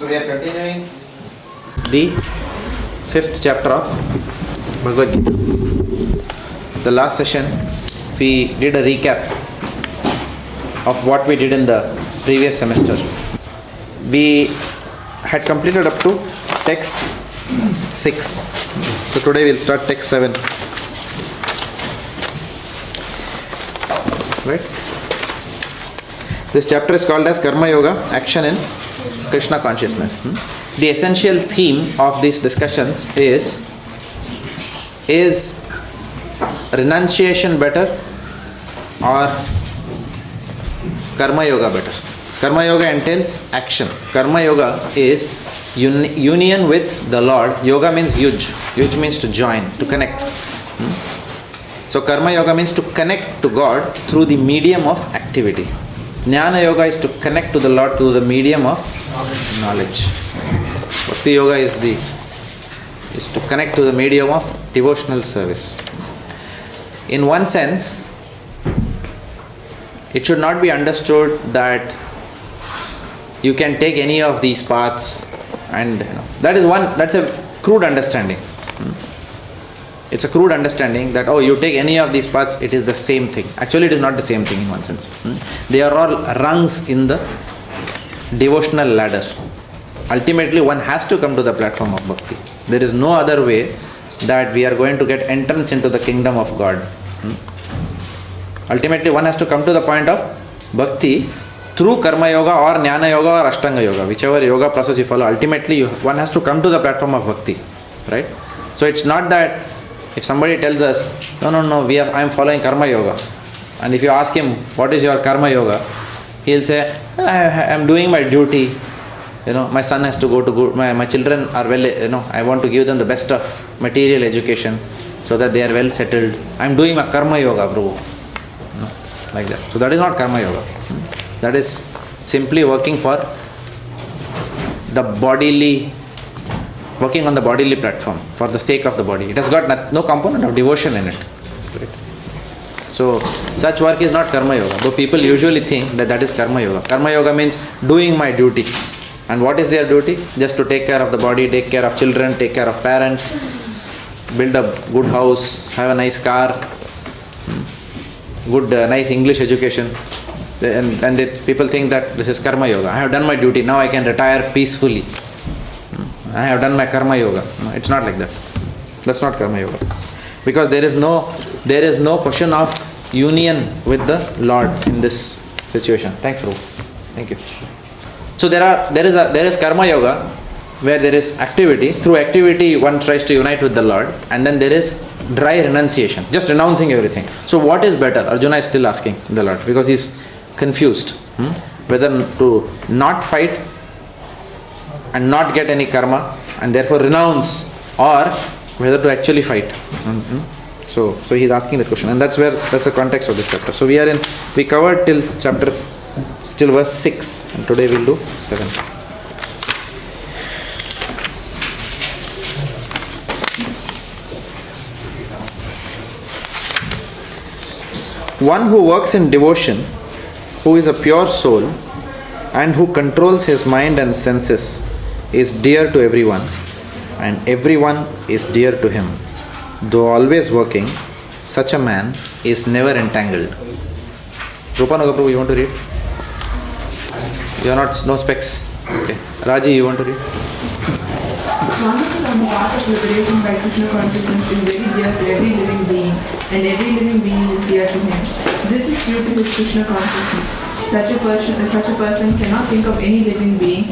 So we are continuing the 5th chapter of Bhagavad Gita. The last session we did a recap of what we did in the previous semester. We had completed up to text 6. So today we'll start text 7. Right? This chapter is called as Karma Yoga, Action in Krishna Consciousness. The essential theme of these discussions is renunciation better or Karma Yoga better? Karma Yoga entails action. Karma Yoga is union with the Lord. Yoga means yuj. Yuj means to join, to connect. So Karma Yoga means to connect to God through the medium of activity. Jnana Yoga is to connect to the Lord through the medium of knowledge. Bhakti Yoga is to connect to the medium of devotional service. In one sense, it should not be understood that you can take any of these paths, and that's a crude understanding. It's a crude understanding that, you take any of these paths, it is the same thing. Actually, it is not the same thing in one sense. They are all rungs in the devotional ladder. Ultimately, one has to come to the platform of bhakti. There is no other way that we are going to get entrance into the kingdom of God. Ultimately, one has to come to the point of bhakti through Karma Yoga or Jnana Yoga or Ashtanga Yoga, whichever yoga process you follow. Ultimately, one has to come to the platform of bhakti. Right? So it's not that if somebody tells us, no, I am following Karma Yoga, and if you ask him, what is your Karma Yoga? He'll say, I am doing my duty. My son has to go to good, my children are well, I want to give them the best of material education so that they are well settled. I am doing my Karma Yoga, Prabhu. Like that. So that is not Karma Yoga. That is simply working on the bodily platform for the sake of the body. It has got no component of devotion in it. Right? So such work is not Karma Yoga. Though people usually think that is Karma Yoga. Karma Yoga means doing my duty. And what is their duty? Just to take care of the body, take care of children, take care of parents, build a good house, have a nice car, good nice English education. And people think that this is Karma Yoga. I have done my duty, now I can retire peacefully. I have done my Karma Yoga. No, it's not like that. That's not Karma Yoga. Because there is no question of union with the Lord in this situation. Thanks, Prabhu. Thank you. So there is Karma Yoga where there is activity. Through activity one tries to unite with the Lord, and then there is dry renunciation, just renouncing everything. So what is better? Arjuna is still asking the Lord because he is confused whether to not fight and not get any karma and therefore renounce, or whether to actually fight. So he is asking that question, and that's the context of this chapter. So we covered till verse 6, and today we'll do 7. One who works in devotion, who is a pure soul, and who controls his mind and senses, is dear to everyone, and everyone is dear to him. Though always working, such a man is never entangled. Rupanuga Prabhu, you want to read? You are no specs. Okay. Raji, you want to read? Consciousness on the path of liberation by Krishna consciousness is very dear to every living being, and every living being is dear to him. This is due to his Krishna consciousness. Such a person cannot think of any living being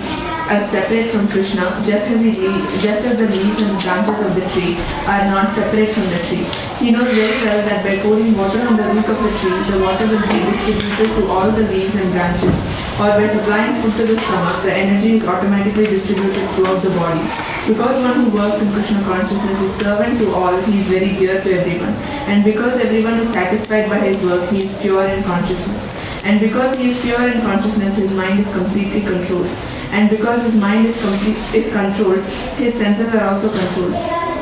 as separate from Krishna, just as the leaves and branches of the tree are not separate from the tree. He knows very well that by pouring water on the root of the tree, the water will be distributed to all the leaves and branches. Or by supplying food to the stomach, the energy is automatically distributed throughout the body. Because one who works in Krishna consciousness is servant to all, he is very dear to everyone. And because everyone is satisfied by his work, he is pure in consciousness. And because he is pure in consciousness, his mind is completely controlled. And because his mind is controlled, his senses are also controlled.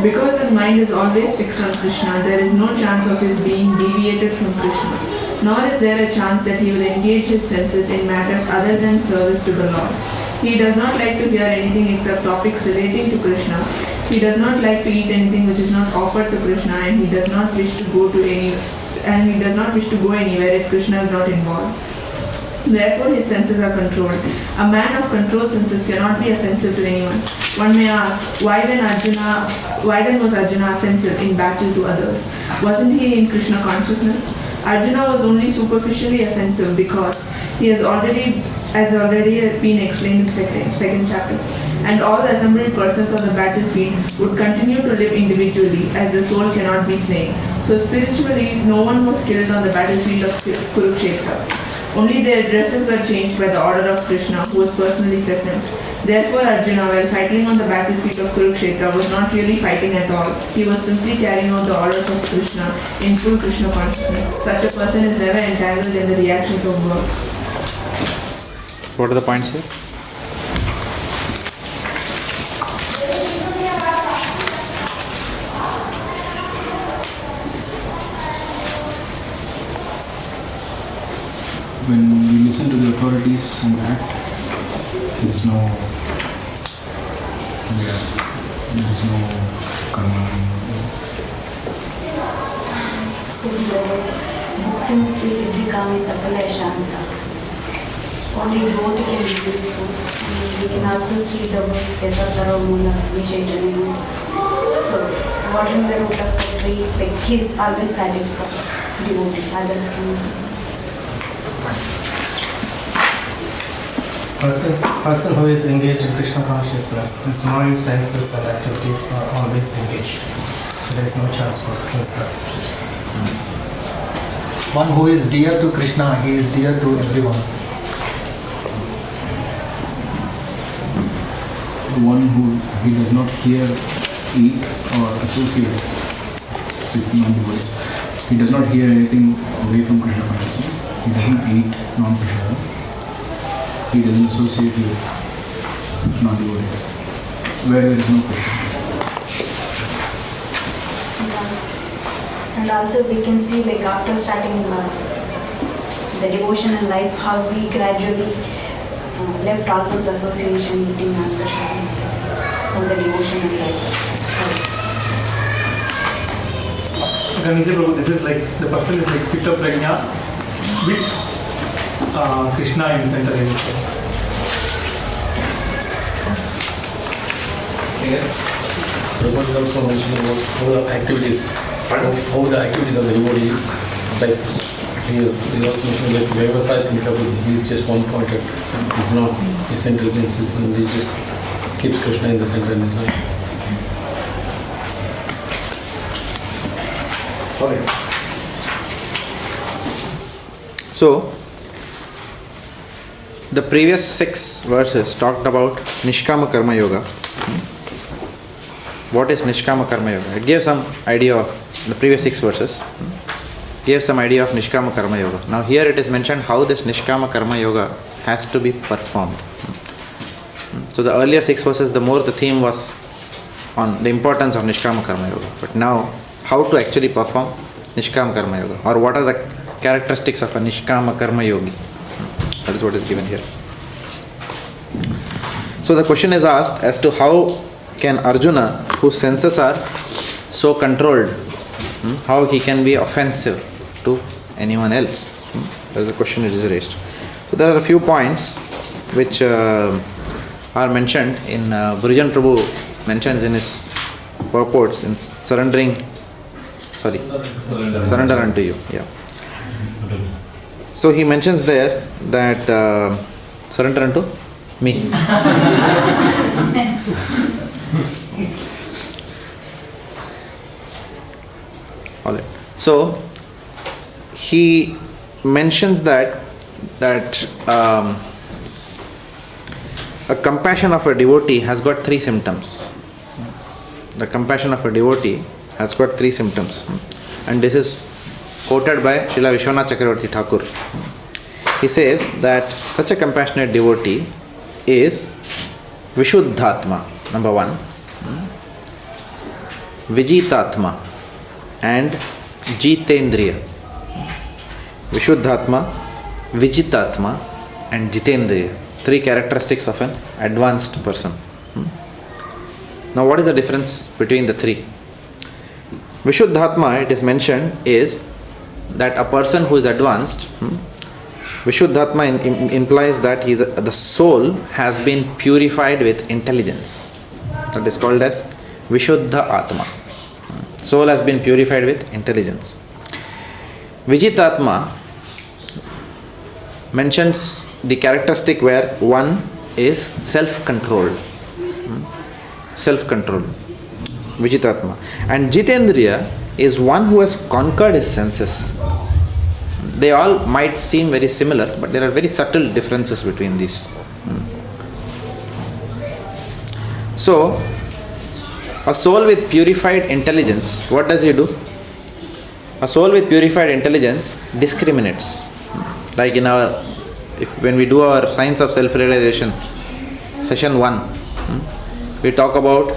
Because his mind is always fixed on Krishna, there is no chance of his being deviated from Krishna. Nor is there a chance that he will engage his senses in matters other than service to the Lord. He does not like to hear anything except topics relating to Krishna. He does not like to eat anything which is not offered to Krishna, and he does not wish to go anywhere if Krishna is not involved. Therefore, his senses are controlled. A man of controlled senses cannot be offensive to anyone. One may ask, why then was Arjuna offensive in battle to others? Wasn't he in Krishna consciousness? Arjuna was only superficially offensive because he has already been explained in second chapter. And all the assembled persons on the battlefield would continue to live individually, as the soul cannot be slain. So spiritually, no one was killed on the battlefield of Kurukshetra. Only their dresses were changed by the order of Krishna, who was personally present. Therefore, Arjuna, while fighting on the battlefield of Kurukshetra, was not really fighting at all. He was simply carrying out the orders of Krishna in full Krishna consciousness. Such a person is never entangled in the reactions of work. So what are the points here? When we listen to the authorities and act, there is no karma. Only devotee can be peaceful. We can also see the word so, whatever the root of the tree, like he is always satisfied. Devotee, others can. Person who is engaged in Krishna consciousness, his mind, senses and activities are always engaged. So there is no chance for transfer. One who is dear to Krishna, he is dear to everyone. The one who he does not hear, eat or associate with non-devotees. He does not hear anything away from Krishna consciousness. He doesn't eat non-Krishna. He doesn't associate with non-devotees, where there is no Krishna. And also we can see, like after starting the devotion and life, how we gradually left all those associations between Krishna from the devotion and life. Prabhu, this is like the person is like Sita Prajna with Krishna in center in itself. Yes. Prabhupada also mentioned about how the activities of the devotee is. Like he also mentioned like Vyavasaya Tinkapu, he is just one pointed. He's not his intelligence and he just keeps Krishna in the center in his life. Alright. So the previous 6 verses talked about Nishkama Karma Yoga. What is Nishkama Karma Yoga? It gave some idea of the previous 6 verses. Gave some idea of Nishkama Karma Yoga. Now here it is mentioned how this Nishkama Karma Yoga has to be performed. So the earlier 6 verses, the more the theme was on the importance of Nishkama Karma Yoga. But now, how to actually perform Nishkama Karma Yoga, or what are the characteristics of a Nishkama Karma Yogi? That is what is given here. So the question is asked as to how can Arjuna, whose senses are so controlled, how he can be offensive to anyone else? That is the question that is raised. So there are a few points which are mentioned in Bhujan Prabhu mentions in his purports in surrender unto you. Yeah. So he mentions there that surrender unto me. All right. So he mentions that a compassion of a devotee has got 3 symptoms. The compassion of a devotee has got 3 symptoms, and this is quoted by Srila Vishwanath Chakravarti Thakur. He says that such a compassionate devotee is Vishuddhatma, number 1, Vijitatma, and Jitendriya. Vishuddhatma, Vijitatma, and Jitendriya. three characteristics of an advanced person. Now, what is the difference between the three? Vishuddhatma, it is mentioned, is that a person who is advanced, Vishuddhatma implies that the soul has been purified with intelligence. That is called as Vishuddha Atma. Soul has been purified with intelligence. Vijitatma mentions the characteristic where one is self-controlled. Self-control. Vijitatma. And Jitendriya is one who has conquered his senses. They all might seem very similar, but there are very subtle differences between these. So, a soul with purified intelligence, what does he do? A soul with purified intelligence discriminates. Like when we do our Science of Self-Realization, session 1, we talk about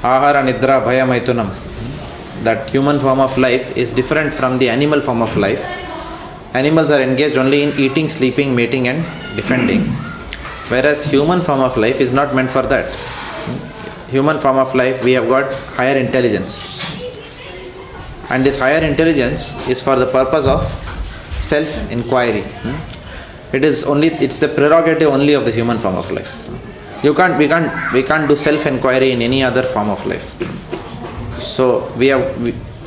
Ahara, Nidra, Bhaya, Maitunam. That human form of life is different from the animal form of life. Animals are engaged only in eating, sleeping, mating and defending. Whereas human form of life is not meant for that. Human form of life, we have got higher intelligence. And this higher intelligence is for the purpose of self-inquiry. It's the prerogative only of the human form of life. We can't do self-inquiry in any other form of life. So we are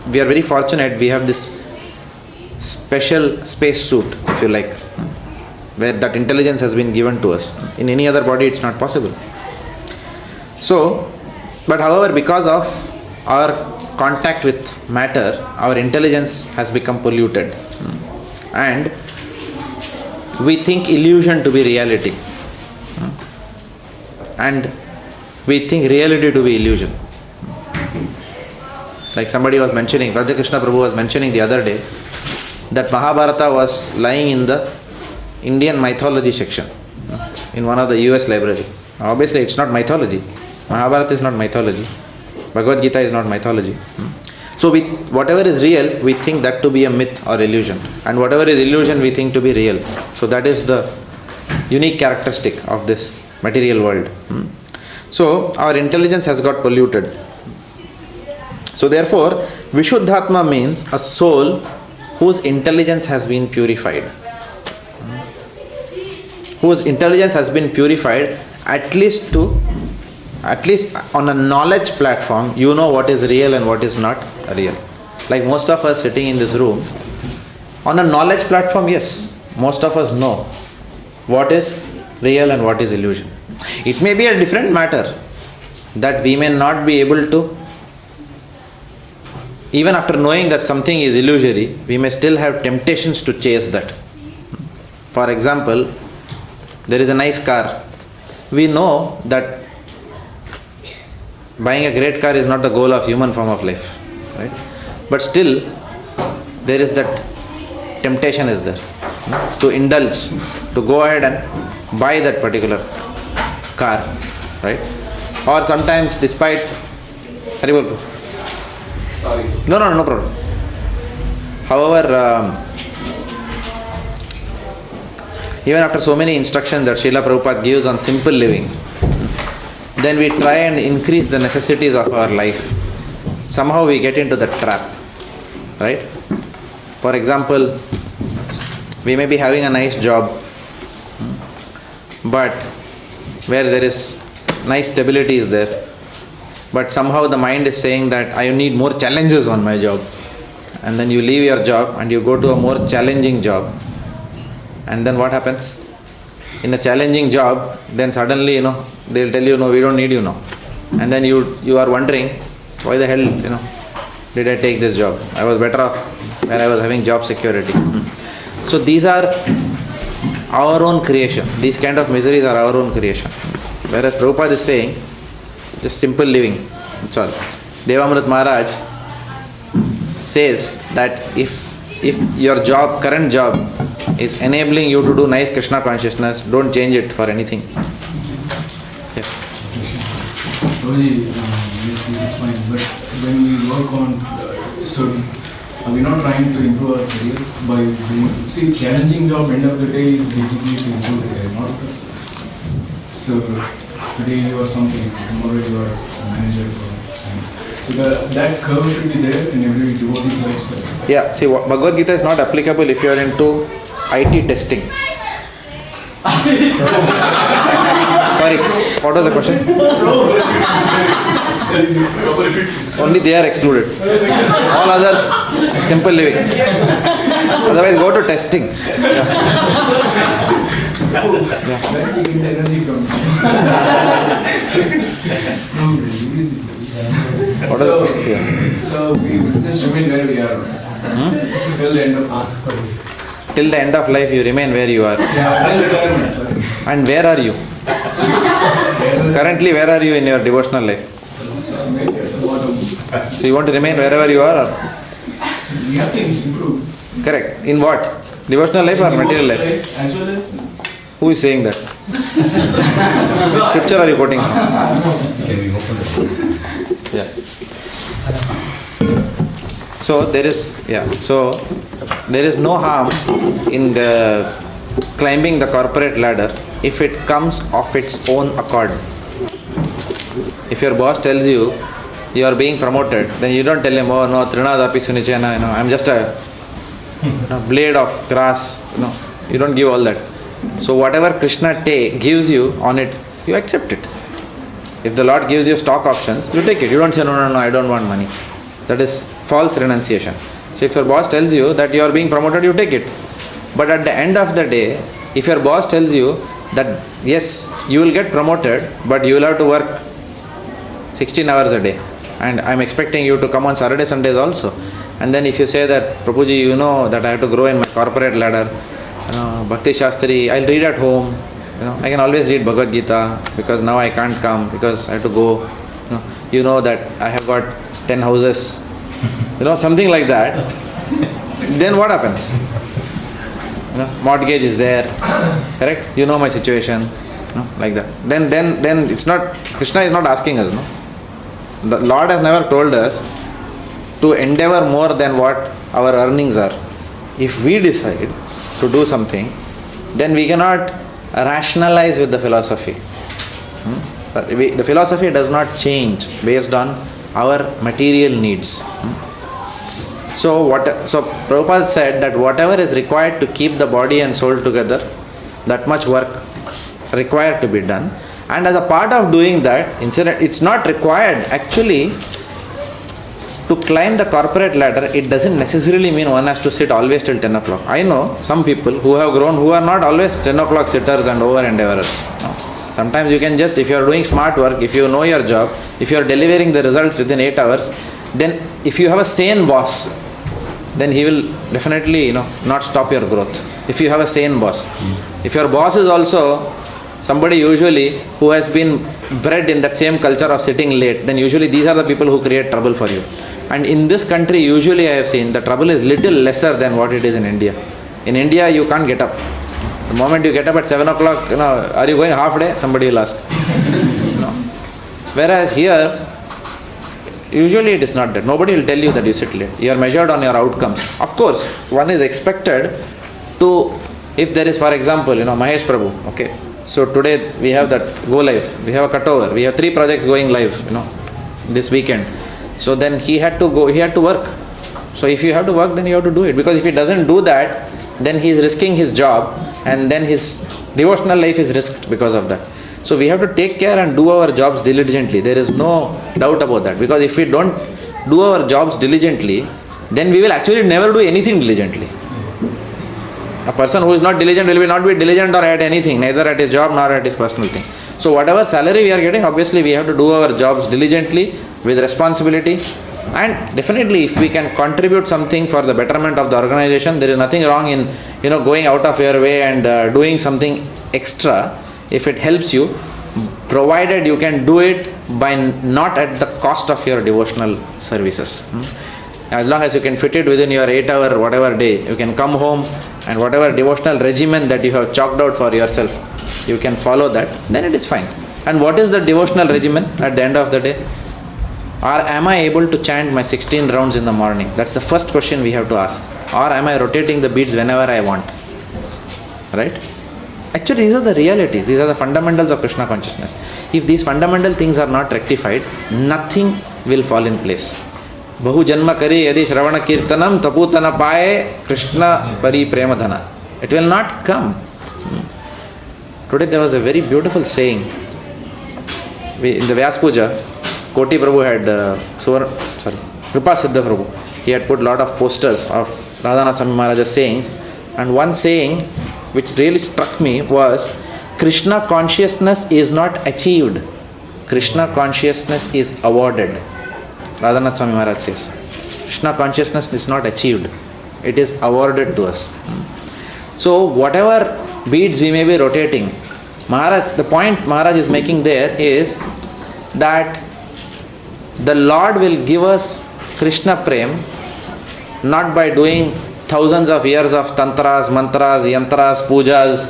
very fortunate. We have this special space suit, if you like, where that intelligence has been given to us. In any other body, it's not possible. So, but however, because of our contact with matter, our intelligence has become polluted, and we think illusion to be reality, and we think reality to be illusion. Like somebody was mentioning, Hare Krishna Prabhu was mentioning the other day, that Mahabharata was lying in the Indian mythology section in one of the US library. Obviously, it's not mythology. Mahabharata is not mythology. Bhagavad Gita is not mythology. So whatever is real, we think that to be a myth or illusion. And whatever is illusion, we think to be real. So that is the unique characteristic of this material world. So our intelligence has got polluted. So therefore, Vishuddhatma means a soul whose intelligence has been purified. Whose intelligence has been purified, at least on a knowledge platform, you know what is real and what is not real. Like most of us sitting in this room, on a knowledge platform, yes, most of us know what is real and what is illusion. It may be a different matter that we may not be able to, even after knowing that something is illusory, we may still have temptations to chase that. For example, there is a nice car. We know that buying a great car is not the goal of human form of life, right? But still, there is that temptation is there to indulge, to go ahead and buy that particular car, right? Or sometimes, despite Haribol. Sorry. No problem. However, even after so many instructions that Srila Prabhupada gives on simple living, then we try and increase the necessities of our life. Somehow we get into the trap, right? For example, we may be having a nice job, but where there is nice stability is there, but somehow the mind is saying that I need more challenges on my job, and then you leave your job and you go to a more challenging job, and then what happens? In a challenging job, then suddenly, they'll tell you, no, we don't need you now. And then you are wondering, why the hell, did I take this job? I was better off when I was having job security. So these are our own creation. These kind of miseries are our own creation. Whereas Prabhupada is saying, just simple living, that's all. Devamrit Maharaj says that if your job, current job, is enabling you to do nice Krishna consciousness, don't change it for anything. Yeah. Yes, it's fine. But when we work on, are we not trying to improve our career by doing, challenging job, end of the day is basically to improve the career, not So today you are something, tomorrow you are a manager. So that curve should be there in every devotee's lifestyle. Yeah, see, Bhagavad Gita is not applicable if you are into IT testing. Sorry, what was the question? Only they are excluded. All others, simple living. Otherwise, go to testing. Where do you get the energy from? So we will just remain where we are. Till the end of ask for you. Till the end of life, you remain where you are. Yeah, till retirement, sorry. And where are you? Currently, where are you in your devotional life? Maybe at the bottom. So you want to remain wherever you are? Or? We have to improve. Correct. In what? Devotional life or material life? As well as. Who is saying that? Which scripture are you quoting from? Yeah. So there is no harm in the climbing the corporate ladder if it comes of its own accord. If your boss tells you you are being promoted, then you don't tell him, oh no, Trinadapi Sunichena, I'm just a blade of grass. You don't give all that. So whatever Krishna gives you on it, you accept it. If the Lord gives you stock options, you take it. You don't say, no, I don't want money. That is false renunciation. So if your boss tells you that you are being promoted, you take it. But at the end of the day, if your boss tells you that yes, you will get promoted, but you will have to work 16 hours a day, and I am expecting you to come on Saturday, Sundays also. And then if you say that, Prabhuji, you know that I have to grow in my corporate ladder, Bhakti Sastri, I'll read at home. I can always read Bhagavad Gita because now I can't come because I have to go. You know that I have got 10 houses. Something like that. Then what happens? Mortgage is there. Correct? You know my situation. Like that. Then it's not, Krishna is not asking us. The Lord has never told us to endeavor more than what our earnings are. If we decide to do something, then we cannot rationalize with the philosophy. But the philosophy does not change based on our material needs. So Prabhupada said that whatever is required to keep the body and soul together, that much work required to be done. And as a part of doing that, it's not required actually to climb the corporate ladder. It doesn't necessarily mean one has to sit always till 10 o'clock. I know some people who have grown who are not always 10 o'clock sitters and over endeavorers. Sometimes you can just, if you are doing smart work, if you know your job, if you are delivering the results within 8 hours, then if you have a sane boss, then he will definitely not stop your growth. If you have a sane boss. If your boss is also somebody usually who has been bred in that same culture of sitting late, then usually these are the people who create trouble for you. And in this country, usually I have seen the trouble is little lesser than what it is in India. In India, you can't get up. The moment you get up at 7 o'clock, are you going half day? Somebody will ask. Whereas here, usually it is not that. Nobody will tell you that you sit late. You are measured on your outcomes. Of course, one is expected to, if there is, for example, Mahesh Prabhu, okay. So today we have that go live. We have a cutover. We have 3 projects going live, this weekend. So then he had to go, he had to work. So if you have to work, then you have to do it. Because if he doesn't do that, then he is risking his job, and then his devotional life is risked because of that. So we have to take care and do our jobs diligently. There is no doubt about that. Because if we don't do our jobs diligently, then we will actually never do anything diligently. A person who is not diligent will not be diligent or at anything, neither at his job nor at his personal thing. So whatever salary we are getting, obviously we have to do our jobs diligently with responsibility. And definitely if we can contribute something for the betterment of the organization, there is nothing wrong in going out of your way and doing something extra if it helps you, provided you can do it by not at the cost of your devotional services. As long as you can fit it within your 8-hour whatever day, you can come home and whatever devotional regimen that you have chalked out for yourself, you can follow that, then it is fine. And what is the devotional regimen at the end of the day? Or am I able to chant my 16 rounds in the morning? That's the first question we have to ask. Or am I rotating the beads whenever I want? Right? Actually, these are the realities. These are the fundamentals of Krishna consciousness. If these fundamental things are not rectified, nothing will fall in place. Bahu janma kare yadi shravana kirtanam taputana paye Krishna pari premadhana. It will not come. Today there was a very beautiful saying. In the Vyas Puja, Koti Prabhu had, Kripa Siddha Prabhu, he had put a lot of posters of Radhanath Swami Maharaja's sayings, and one saying which really struck me was, Krishna consciousness is not achieved. Krishna consciousness is awarded. Radhanath Swami Maharaj says, Krishna consciousness is not achieved. It is awarded to us. So whatever beads we may be rotating, Maharaj, the point Maharaj is making there is that the Lord will give us Krishna Prem not by doing thousands of years of tantras, mantras, yantras, pujas,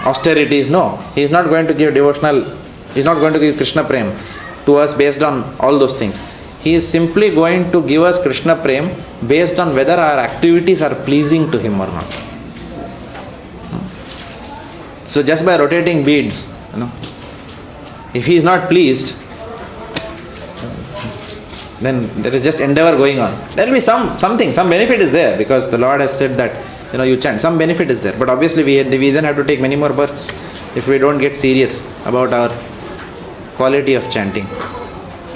austerities. No, He is not going to give He is not going to give Krishna Prem to us based on all those things. He is simply going to give us Krishna Prem based on whether our activities are pleasing to Him or not. So just by rotating beads, if He is not pleased, then there is just endeavor going on. There will be some benefit is there, because the Lord has said that you chant, some benefit is there. But obviously we then have to take many more births if we don't get serious about our quality of chanting.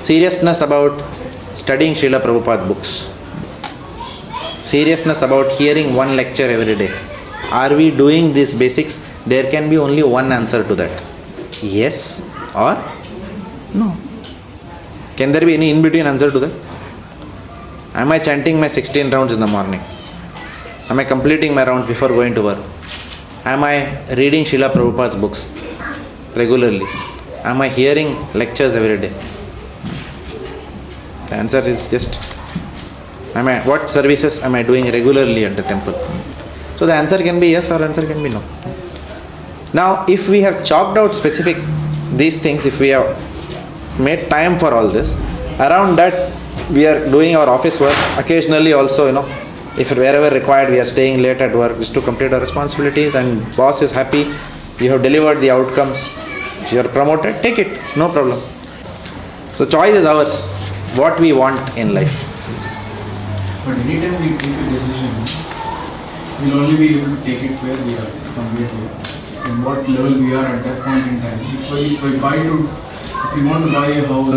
Seriousness about studying Srila Prabhupada's books. Seriousness about hearing one lecture every day. Are we doing these basics? There can be only one answer to that. Yes or no. Can there be any in-between answer to that? Am I chanting my 16 rounds in the morning? Am I completing my rounds before going to work? Am I reading Srila Prabhupada's books regularly? Am I hearing lectures every day? The answer is just, what services am I doing regularly at the temple? So the answer can be yes or answer can be no. Now, if we have chalked out specific these things, if we have made time for all this, around that we are doing our office work, occasionally also, if wherever required we are staying late at work just to complete our responsibilities, and boss is happy, you have delivered the outcomes, you are promoted, take it, no problem. So choice is ours, what we want in life. But anytime we take a decision, we will only be able to take it where we are, from where we are, and what level we are at that point in time. If we want to buy a house,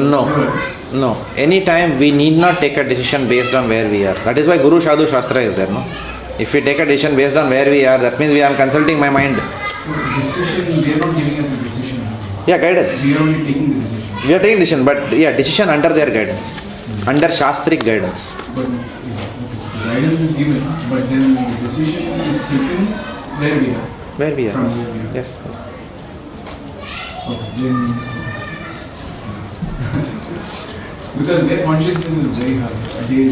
no. Anytime we need not take a decision based on where we are. That is why Guru Sadhu Shastra is there, no? If we take a decision based on where we are, that means we are consulting my mind. Decision, they are not giving us a decision. Yeah, guidance. We are only taking the decision. We are taking decision, but decision under their guidance, under Shastric guidance. But the guidance is given, but then the decision is taken where we are. Where we are. From where we are. Yes. Okay, then, because their consciousness is very high. They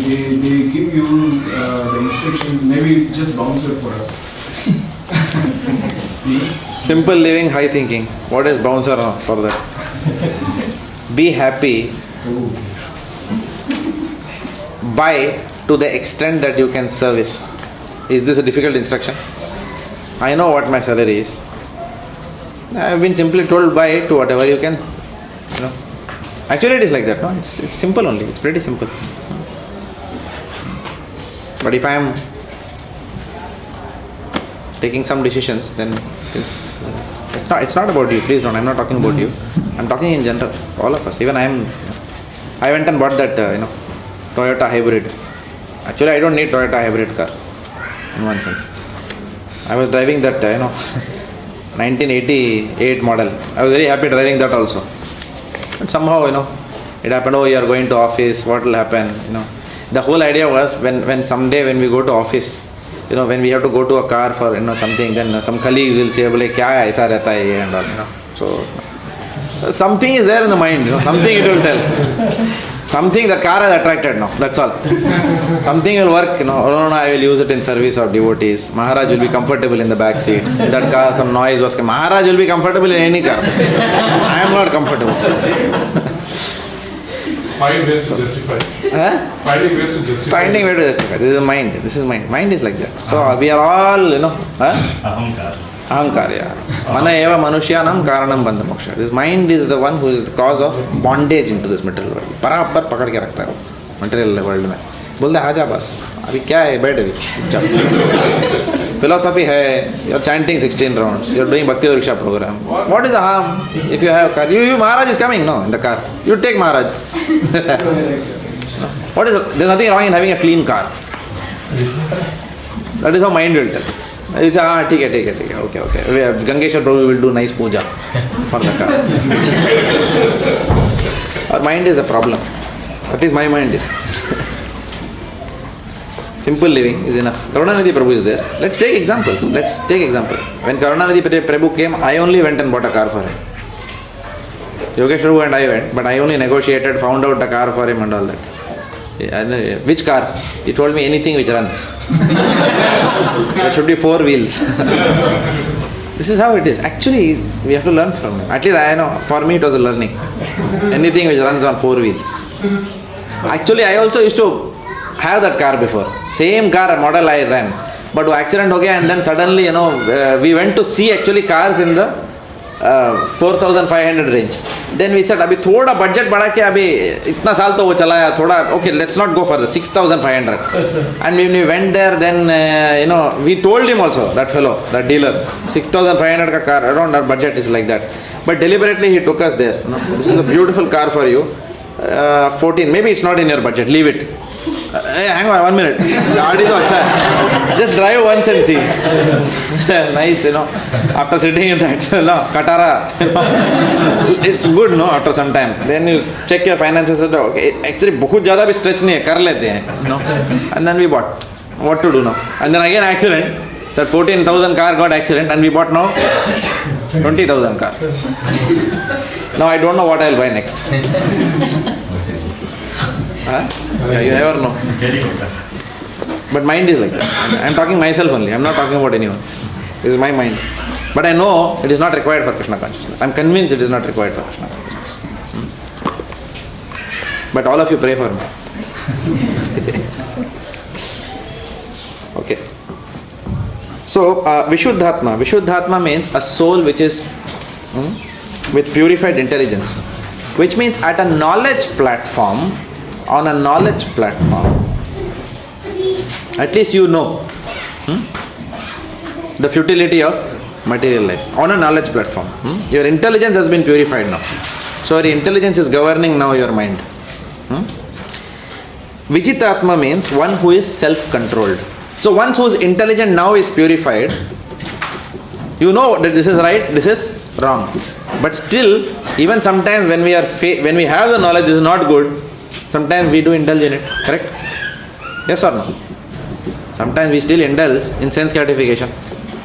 give you the instructions. Maybe it's just bouncer for us. Simple living, high thinking. What is bouncer for that? Be happy. Buy to the extent that you can service. Is this a difficult instruction? I know what my salary is. I have been simply told buy to whatever you can. Actually it is like that, no? It's simple only. It's pretty simple. But if I am taking some decisions, then it's not about you. Please don't. I'm not talking about you. I'm talking in general. All of us. Even I went and bought that Toyota hybrid. Actually, I don't need Toyota hybrid car in one sense. I was driving that 1988 model. I was very happy driving that also. But somehow, it happened, you are going to office, what will happen, The whole idea was when someday when we go to office, when we have to go to a car for, something, then some colleagues will say, kya hai, aisa rehta hai ye, and all, So, something is there in the mind, something it will tell. Something the car has attracted now, that's all. Something will work, no, I will use it in service of devotees. Maharaj will be comfortable in the back seat. That car, some noise was coming. Maharaj will be comfortable in any car. I am not comfortable. Find ways to justify. Finding ways to justify. Finding way to justify. This is mind. Mind is like that. So we are all, Ahamkar. Ahankarya. Mana eva manusyanam karanam bandha moksha. This mind is the one who is the cause of bondage into this material world. बराबर पकड़ के रखता है वो material world में. बोलते आजा बस. अभी क्या है बैठ अभी. Philosophy है. You're chanting 16 rounds. You're doing Bhakti Pariksha program. What is the harm if you have a car? You Maharaj is coming. No, in the car. You take Maharaj. What is? There's nothing wrong in having a clean car. That is how mind will tell. It's take it. Okay. Gangeshwar Prabhu will do nice puja for the car. Our mind is a problem. At least my mind is. Simple living is enough. Karunanidhi Prabhu is there. Let's take examples. When Karunanidhi Prabhu came, I only went and bought a car for him. Yogesh Prabhu and I went, but I only negotiated, found out a car for him and all that. And which car? He told me anything which runs. There should be 4 wheels. This is how it is. Actually, we have to learn from him. At least I know, for me it was a learning. Anything which runs on 4 wheels. Actually, I also used to have that car before. Same car, model I ran. But accident ho gaya, and then suddenly, we went to see actually cars in the 4,500 range. Then we said, abhi thoda budget बढ़ा के अभी इतना साल तो वो चलाया थोड़ा, okay, let's not go for the 6,500. And when we went there, then we told him also, that fellow, that dealer, 6,500 ka car, around our budget is like that. But deliberately he took us there. This is a beautiful car for you. 14, maybe it's not in your budget, leave it. Hey, hang on 1 minute. Just drive once and see. Nice, after sitting in that, Katara, it's good, after some time. Then you check your finances. Okay, actually, बहुत ज़्यादा भी stretch नहीं है, कर लेते हैं. And then we bought. What to do now? And then again accident. That 14,000 car got accident, and we bought now 20,000 car. Now I don't know what I'll buy next. Yeah, you never know. But mind is like that. I'm talking myself only. I'm not talking about anyone. This is my mind. But I know it is not required for Krishna consciousness. I'm convinced it is not required for Krishna consciousness. But all of you pray for me. Okay. So, Vishuddhatma. Vishuddhatma means a soul which is with purified intelligence. Which means at a knowledge platform, on a knowledge platform, at least you know the futility of material life. On a knowledge platform. Your intelligence has been purified now. So your intelligence is governing now your mind. Vijitatma means one who is self-controlled. So one whose intelligence now is purified, you know that this is right, this is wrong. But still, even sometimes when we have the knowledge this is not good, sometimes we do indulge in it, correct? Yes or no? Sometimes we still indulge in sense gratification,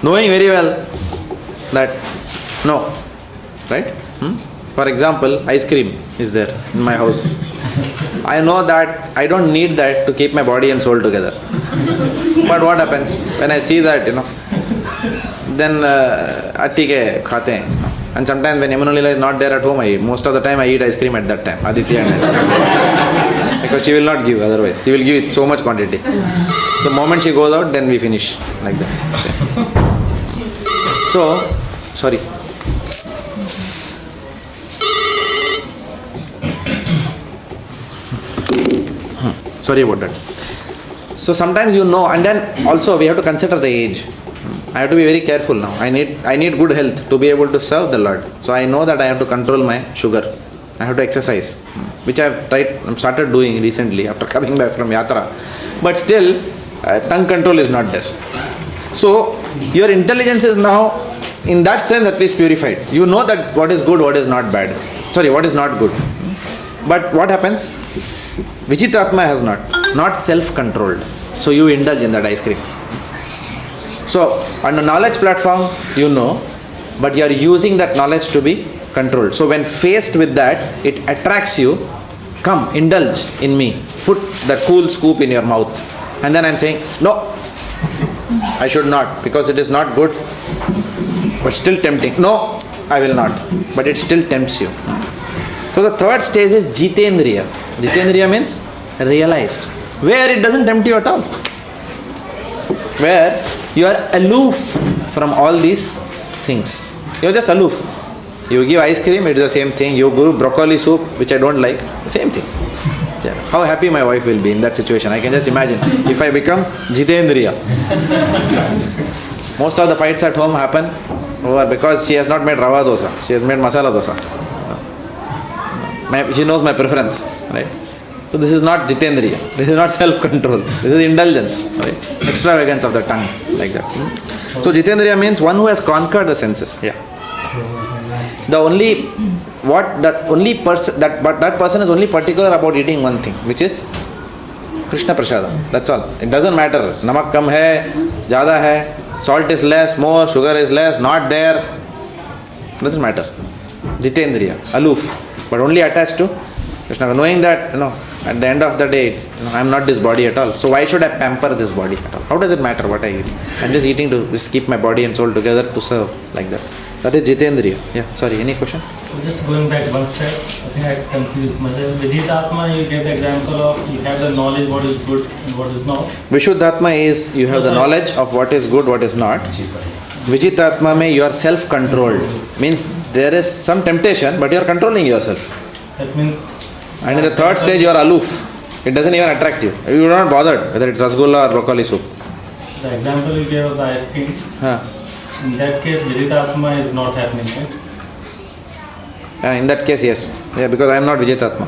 knowing very well that no, right? For example, ice cream is there in my house. I know that I don't need that to keep my body and soul together. But what happens when I see that, then attike khate hain. And sometimes when Yamunalila is not there at home, most of the time I eat ice cream at that time, Aditya and I. Because she will not give otherwise. She will give it so much quantity. So the moment she goes out, then we finish like that. So, sorry. Sorry about that. So sometimes and then also we have to consider the age. I have to be very careful now. I need good health to be able to serve the Lord. So I know that I have to control my sugar. I have to exercise, which I have started doing recently after coming back from Yatra. But still, tongue control is not there. So your intelligence is now, in that sense at least, purified. You know that what is good, what is not bad. What is not good. But what happens? Vichitatma has not self-controlled. So you indulge in that ice cream. So on a knowledge platform, but you are using that knowledge to be controlled. So when faced with that, it attracts you. Come, indulge in me. Put that cool scoop in your mouth. And then I'm saying, no, I should not, because it is not good, but still tempting. No, I will not. But it still tempts you. So the third stage is Jitendriya. Jitendriya means realized, where it doesn't tempt you at all. Where you are aloof from all these things. You're just aloof. You give ice cream, it's the same thing. You give broccoli soup, which I don't like, same thing. Yeah. How happy my wife will be in that situation. I can just imagine. If I become Jitendriya. Most of the fights at home happen over because she has not made rava dosa. She has made masala dosa. She knows my preference. Right? So this is not Jitendriya. This is not self-control. This is indulgence. Right? Extravagance of the tongue. Like that. So Jitendriya means one who has conquered the senses. Yeah. That person is only particular about eating one thing, which is Krishna Prasadam. That's all. It doesn't matter. Namak kam hai, jada hai, salt is less, more, sugar is less, not there. Doesn't matter. Jitendriya, aloof, but only attached to Krishna. Knowing that, at the end of the day, I am not this body at all. So why should I pamper this body at all? How does it matter what I eat? I'm just eating to just keep my body and soul together to serve, like that. That is Jitendriya. Yeah, sorry, any question? Just going back one step, I think I confused myself. Vijitatma, you gave the example of you have the knowledge what is good and what is not. Vishuddhatma is you have the knowledge of what is good, what is not. Vijitatma means you are self-controlled. Means there is some temptation, but you are controlling yourself. That means... And in the third stage, you are aloof. It doesn't even attract you. You are not bothered whether it's rasgulla or broccoli soup. The example you gave of the ice cream, in that case, Vijitatma is not happening, right? In that case, yes. Yeah, because I am not Vijitatma.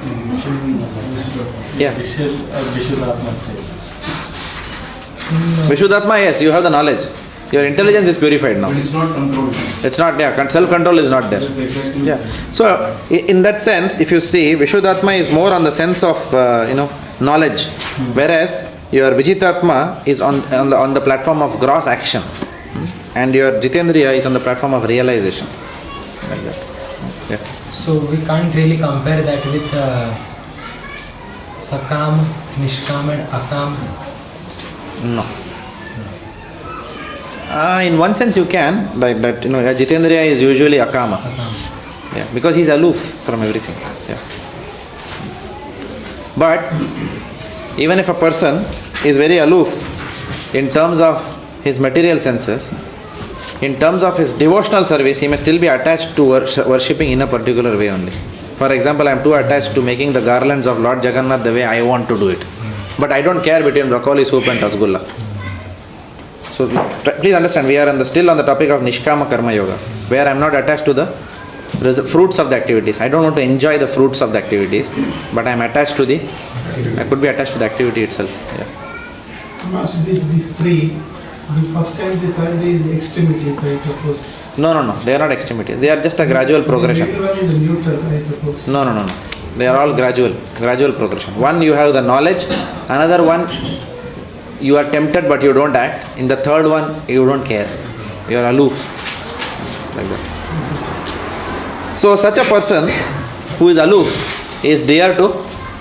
Yeah. Vishuddhatma state. Vishuddhatma, yes, you have the knowledge. Your intelligence is purified now. But it's not controlled. It's not, self-control is not there. That's exactly. Yeah. So, in that sense, if you see, Vishuddhatma is more on the sense of, knowledge. Whereas, your Vijitatma is on the platform of gross action. And your Jitendriya is on the platform of realization. Like that. Yeah. So we can't really compare that with Sakam, Nishkam and Akam? No. In one sense you can, like that, Jitendriya is usually Akama. Yeah, because he is aloof from everything. Yeah. But even if a person is very aloof in terms of his material senses, in terms of his devotional service, he may still be attached to worshipping in a particular way only. For example, I am too attached to making the garlands of Lord Jagannath the way I want to do it. But I don't care between broccoli soup and rasgulla. So please understand, we are still on the topic of Nishkama Karma Yoga, where I am not attached to the fruits of the activities. I don't want to enjoy the fruits of the activities, but I am attached to I could be attached to the activity itself. Yeah. So these three, the first and the third is extremities, I suppose. No, they are not extremities. They are just a gradual progression. The middle one is the neutral, I suppose. No. They are all gradual progression. One, you have the knowledge. Another one, you are tempted but you don't act. In the third one, you don't care. You are aloof. Like that. So such a person who is aloof is dear to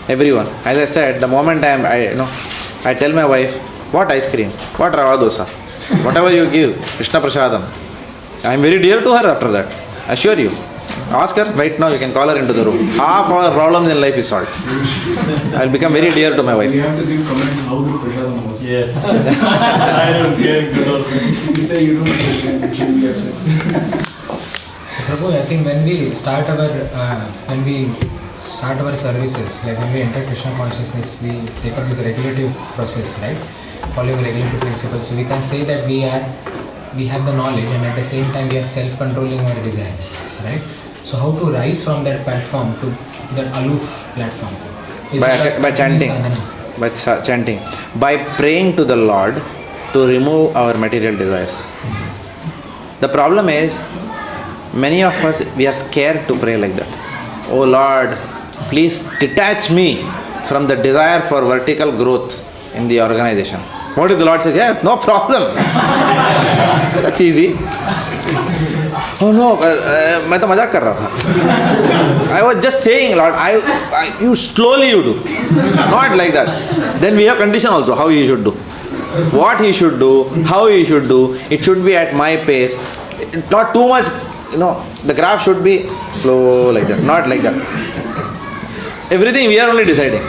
everyone. As I said, the moment I tell my wife, what ice cream, what rava dosa, whatever you give, Krishna Prasadam, I am very dear to her after that. Assure you. Ask her right now, you can call her into the room. Half our problems in life is solved. I will become very dear to my wife. We have to give comment how the prasadam was. Yes. I don't care. Good or bad. If you say you don't care, you will be upset. So Prabhu, I think when we start our services, like when we enter Krishna consciousness, we take up this regulative process, right? Following regulative principles. So we can say that we have the knowledge and at the same time we are self-controlling our desires, right? So how to rise from that platform to that aloof platform? By chanting. By praying to the Lord to remove our material desires. The problem is, many of us, we are scared to pray like that. Oh Lord, please detach me from the desire for vertical growth in the organization. What if the Lord says, yeah, no problem. That's easy. Oh no, मैं तो मजाक कर रहा था. I was just saying, Lord, you slowly you do. Not like that. Then we have condition also, how he should do. What he should do, how he should do. It should be at my pace. Not too much, the graph should be slow like that, not like that. Everything we are only deciding.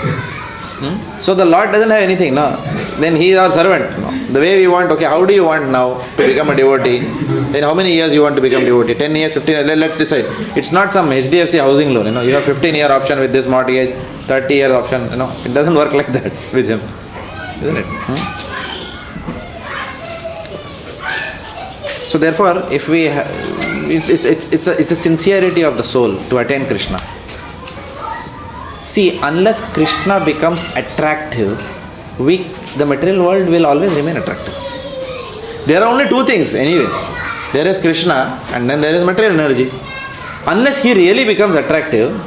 So the Lord doesn't have anything, no. Then he is our servant. No. The way we want, okay, how do you want now to become a devotee? In how many years you want to become devotee? 10 years, 15 years, let's decide. It's not some HDFC housing loan, you have 15-year option with this mortgage, 30-year option, it doesn't work like that with him, isn't it? So therefore, if we it's a sincerity of the soul to attain Krishna. See, unless Krishna becomes attractive, the material world will always remain attractive. There are only two things anyway. There is Krishna and then there is material energy. Unless he really becomes attractive,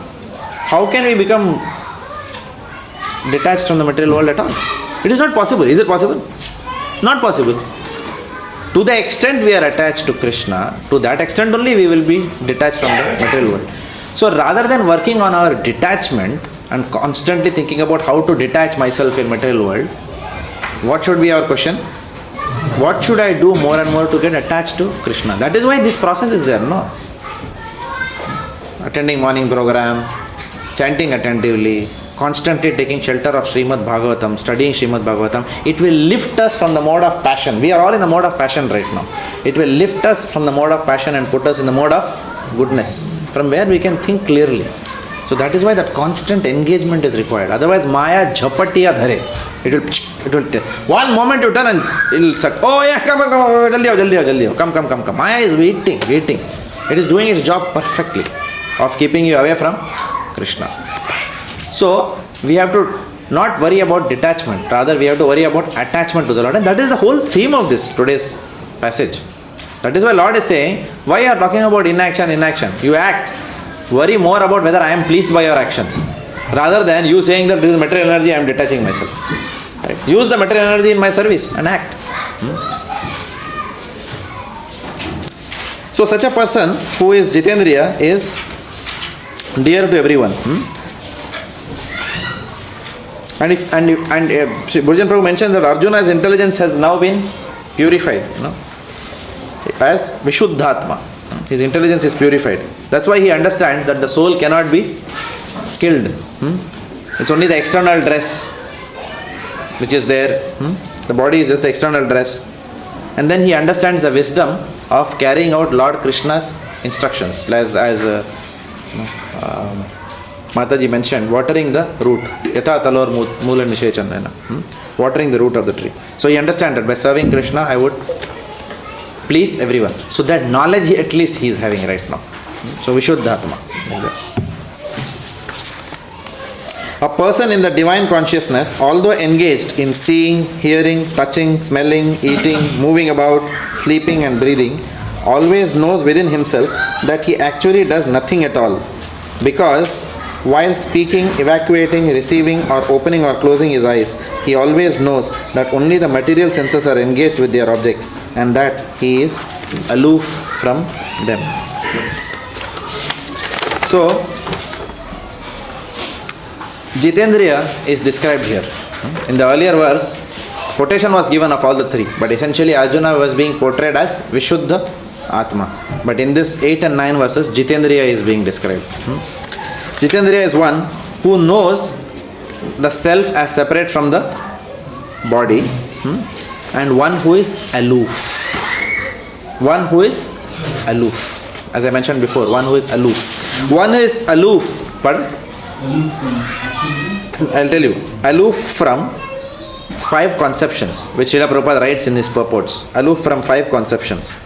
how can we become detached from the material world at all? It is not possible. Is it possible? Not possible. To the extent we are attached to Krishna, to that extent only we will be detached from the material world. So rather than working on our detachment and constantly thinking about how to detach myself in material world, what should be our question? What should I do more and more to get attached to Krishna? That is why this process is there, no? Attending morning program, chanting attentively, constantly taking shelter of Srimad Bhagavatam, studying Srimad Bhagavatam, it will lift us from the mode of passion. We are all in the mode of passion right now. It will lift us from the mode of passion and put us in the mode of goodness, from where we can think clearly. So that is why that constant engagement is required. Otherwise, Maya jhapatiya dhare. It will one moment you turn and it will suck. Oh yeah, come, jaldi aao, come. Maya is waiting. It is doing its job perfectly of keeping you away from Krishna. So we have to not worry about detachment, rather we have to worry about attachment to the Lord, and that is the whole theme of this today's passage. That is why Lord is saying, why you are talking about inaction? You act. Worry more about whether I am pleased by your actions, rather than you saying that this is material energy, I am detaching myself. Right? Use the material energy in my service and act. So such a person who is Jitendriya is dear to everyone. And Bhujan Prabhu mentions that Arjuna's intelligence has now been purified, as Vishuddhatma. His intelligence is purified. That's why he understands that the soul cannot be killed. It's only the external dress which is there. The body is just the external dress. And then he understands the wisdom of carrying out Lord Krishna's instructions, as Mataji mentioned, watering the root. Yatha talor moola nishechandana. Watering the root of the tree. So he understands that by serving Krishna, I would please everyone. So that knowledge at least he is having right now. So Vishuddhatma. A person in the divine consciousness, although engaged in seeing, hearing, touching, smelling, eating, moving about, sleeping and breathing, always knows within himself that he actually does nothing at all. Because while speaking, evacuating, receiving or opening or closing his eyes, he always knows that only the material senses are engaged with their objects and that he is aloof from them. So, Jitendriya is described here. In the earlier verse, quotation was given of all the three, but essentially Arjuna was being portrayed as Vishuddha Atma. But in this 8 and 9 verses, Jitendriya is being described. Jitendriya is one who knows the self as separate from the body, and one who is aloof. One who is aloof. As I mentioned before, one who is aloof. One is aloof, pardon? I'll tell you. Aloof from 5 conceptions, which Srila Prabhupada writes in his purports. Aloof from 5 conceptions.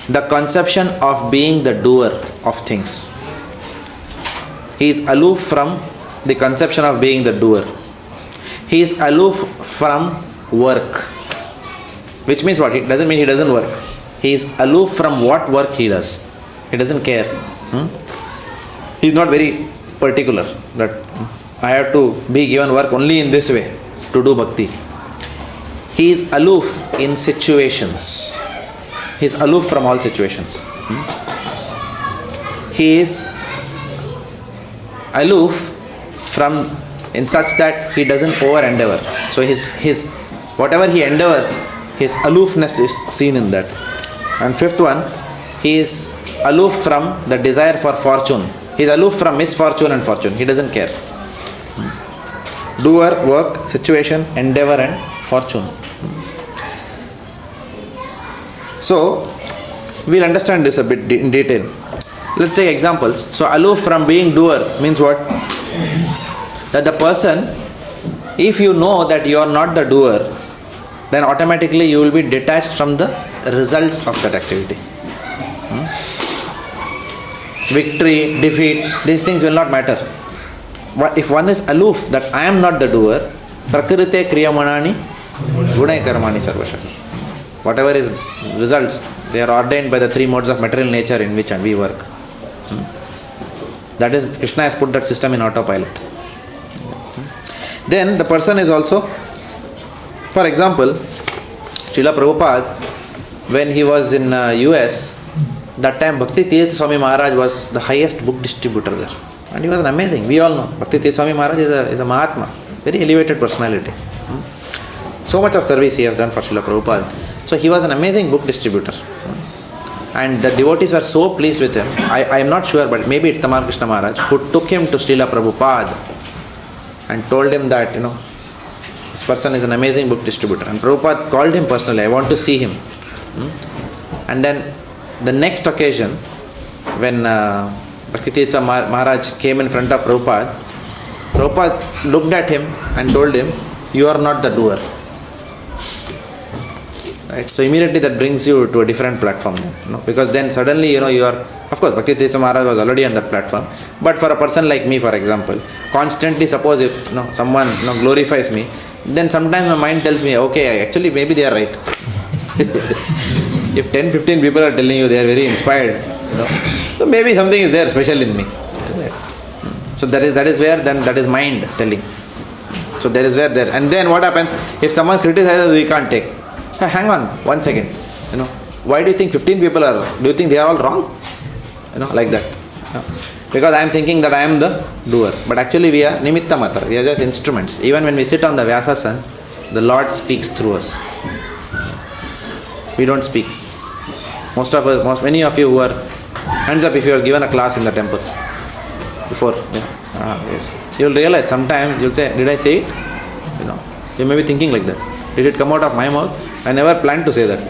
The conception of being the doer of things. He is aloof from the conception of being the doer. He is aloof from work. Which means what? It doesn't mean he doesn't work. He is aloof from what work he does. He doesn't care. He is not very particular that I have to be given work only in this way to do bhakti. He is aloof in situations. He is aloof from all situations. He is aloof from in such that he doesn't over endeavor. So his whatever he endeavors, his aloofness is seen in that. And 5th one, he is aloof from the desire for fortune. He is aloof from misfortune and fortune. He doesn't care. Doer, work, situation, endeavor and fortune. So, we'll understand this a bit in detail. Let's take examples. So, aloof from being doer means what? That the person, if you know that you are not the doer, then automatically you will be detached from the results of that activity. Victory, defeat, these things will not matter. If one is aloof, that I am not the doer, prakrite kriyamanani gunai karmani sarvasha. Whatever is results, they are ordained by the three modes of material nature in which we work. That is, Krishna has put that system in autopilot. Then the person is also, for example, Srila Prabhupada, when he was in US, that time Bhaktivedanta Swami Maharaj was the highest book distributor there. And he was an amazing, we all know, Bhaktivedanta Swami Maharaj is a Mahatma, very elevated personality. So much of service he has done for Srila Prabhupada. So he was an amazing book distributor. And the devotees were so pleased with him. I am not sure, but maybe it's Tamar Krishna Maharaj who took him to Srila Prabhupada and told him that, this person is an amazing book distributor. And Prabhupada called him personally, I want to see him. And then the next occasion, when Bhaktivedanta Maharaj came in front of Prabhupada, Prabhupada looked at him and told him, you are not the doer. Right? So immediately that brings you to a different platform then, because then suddenly you are, of course Bhaktivedanta Maharaj was already on that platform, but for a person like me, for example, constantly suppose if someone glorifies me, then sometimes my mind tells me, okay, actually maybe they are right. If 10-15 people are telling you they are very inspired, so maybe something is there special in me. So that is where then that is mind telling. So there is where there, and then what happens if someone criticizes, we can't take. Hang on, 1 second. Why do you think 15 people are? Do you think they are all wrong? Like that. Because I am thinking that I am the doer, but actually we are nimitta matra. We are just instruments. Even when we sit on the Vyasasana, the Lord speaks through us. We don't speak. Many of you who are, hands up if you have given a class in the temple before. Yes. You will realize sometimes you will say, did I say it? You may be thinking like that. Did it come out of my mouth? I never planned to say that.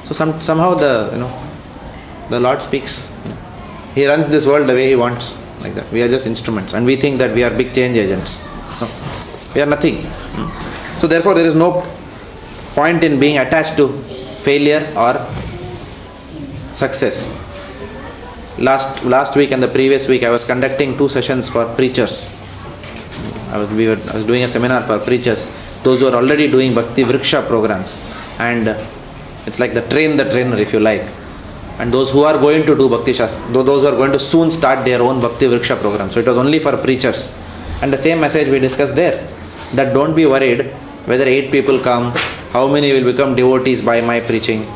So somehow the Lord speaks. He runs this world the way He wants. Like that. We are just instruments, and we think that we are big change agents. No. We are nothing. So therefore there is no point in being attached to failure or success. Last week and the previous week I was conducting 2 sessions for preachers. I was doing a seminar for preachers, those who are already doing Bhakti Vriksha programs, and it's like the trainer if you like, and those who are going to do Bhakti Shastra, those who are going to soon start their own Bhakti Vriksha program. So it was only for preachers, and the same message we discussed there, that don't be worried whether 8 people come, how many will become devotees by my preaching.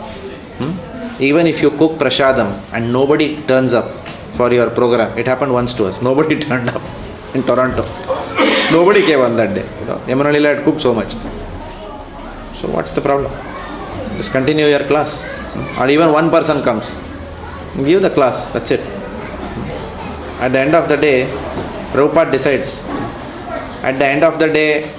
Even if you cook prasadam and nobody turns up for your program, it happened once to us, nobody turned up in Toronto. Nobody came on that day. Yamunalila had cooked so much. So what's the problem? Just continue your class. Or even one person comes, give the class, that's it. At the end of the day, Prabhupada decides. At the end of the day,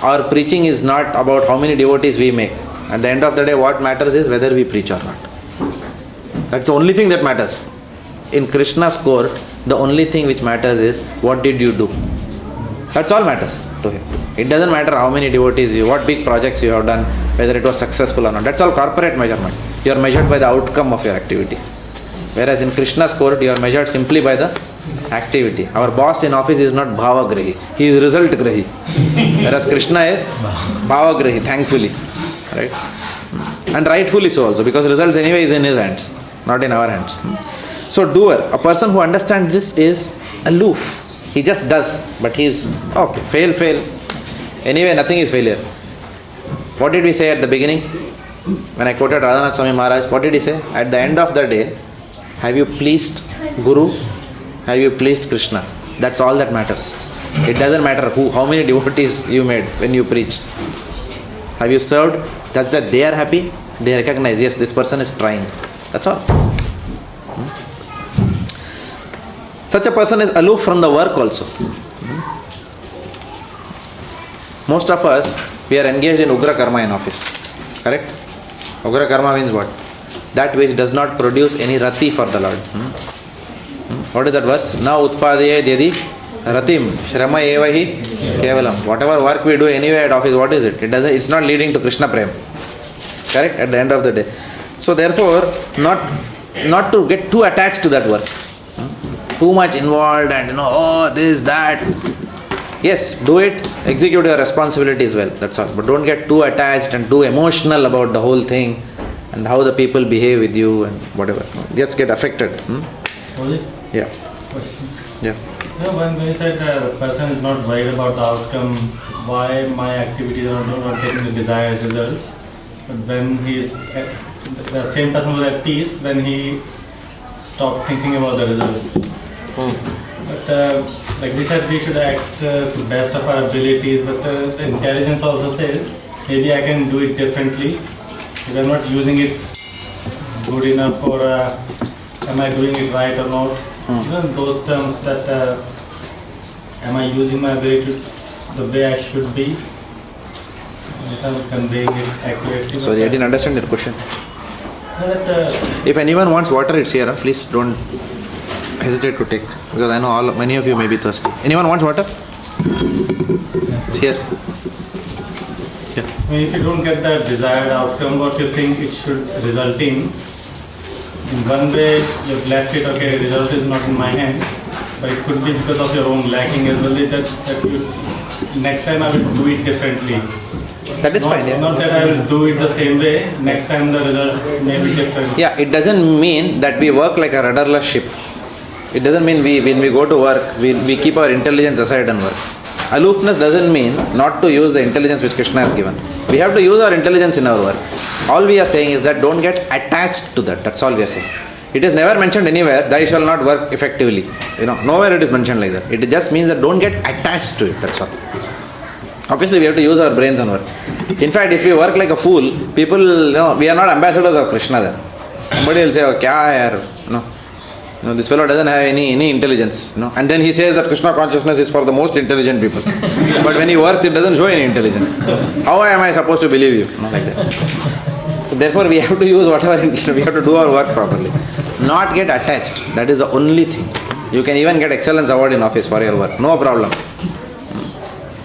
our preaching is not about how many devotees we make. At the end of the day, what matters is whether we preach or not. That's the only thing that matters. In Krishna's court, the only thing which matters is what did you do. That's all matters to him. It doesn't matter how many devotees what big projects you have done, whether it was successful or not. That's all corporate measurement. You are measured by the outcome of your activity. Whereas in Krishna's court, you are measured simply by the activity. Our boss in office is not bhavagrahi, he is result grahi. Whereas Krishna is bhavagrahi, thankfully. Right? And rightfully so also, because results anyway is in his hands, not in our hands. So doer, a person who understands this is aloof. He just does, but he is, okay, fail. Anyway, nothing is failure. What did we say at the beginning? When I quoted Radhanath Swami Maharaj, what did he say? At the end of the day, have you pleased Guru? Have you pleased Krishna? That's all that matters. It doesn't matter how many devotees you made when you preached. Have you served? That's that they are happy, they recognize, yes, this person is trying. That's all. Such a person is aloof from the work also. Most of us, we are engaged in Ugra Karma in office. Correct? Ugra Karma means what? that which does not produce any rati for the Lord. What is that verse? Na utpadayed yadi ratim shrama evahi kevalam. Whatever work we do anyway at office, what is it? It's not leading to Krishna Prem. Correct? At the end of the day. So therefore, not to get too attached to that work. Too much involved and this, that. Yes, do it, execute your responsibilities well, that's all. But don't get too attached and too emotional about the whole thing and how the people behave with you and whatever. Just get affected. Yeah. Question. Yeah. When we said the person is not worried about the outcome, why my activities are not getting the desired results, but when the same person was at peace when he stopped thinking about the results. But like we said, we should act to the best of our abilities, but the intelligence also says maybe I can do it differently if I'm not using it good enough, or am I doing it right or not. Those terms that am I using my ability the way I should be, without conveying it accurately. Sorry, I didn't understand your question. That, if anyone wants water, it's here. Please don't hesitate to take, because I know many of you may be thirsty. Anyone wants water? It's here. Yeah. I mean, if you don't get the desired outcome, what you think it should result in one way you've left it, okay, result is not in my hand, but it could be because of your own lacking as well, that you, next time I will do it differently. That is fine. Yeah. Not that I will do it the same way, next time the result may be different. Yeah, it doesn't mean that we work like a rudderless ship. It doesn't mean when we go to work, we keep our intelligence aside and work. Aloofness doesn't mean not to use the intelligence which Krishna has given. We have to use our intelligence in our work. All we are saying is that don't get attached to that. That's all we are saying. It is never mentioned anywhere, thou shall not work effectively. Nowhere it is mentioned like that. It just means that don't get attached to it. That's all. Obviously, we have to use our brains and work. In fact, if we work like a fool, people, we are not ambassadors of Krishna then. Somebody will say, oh, kya hai yaar? This fellow doesn't have any intelligence. And then he says that Krishna consciousness is for the most intelligent people. But when he works, it doesn't show any intelligence. How am I supposed to believe you? Like that. So therefore, we have to use whatever intelligence, we have to do our work properly. Not get attached. That is the only thing. You can even get excellence award in office for your work. No problem.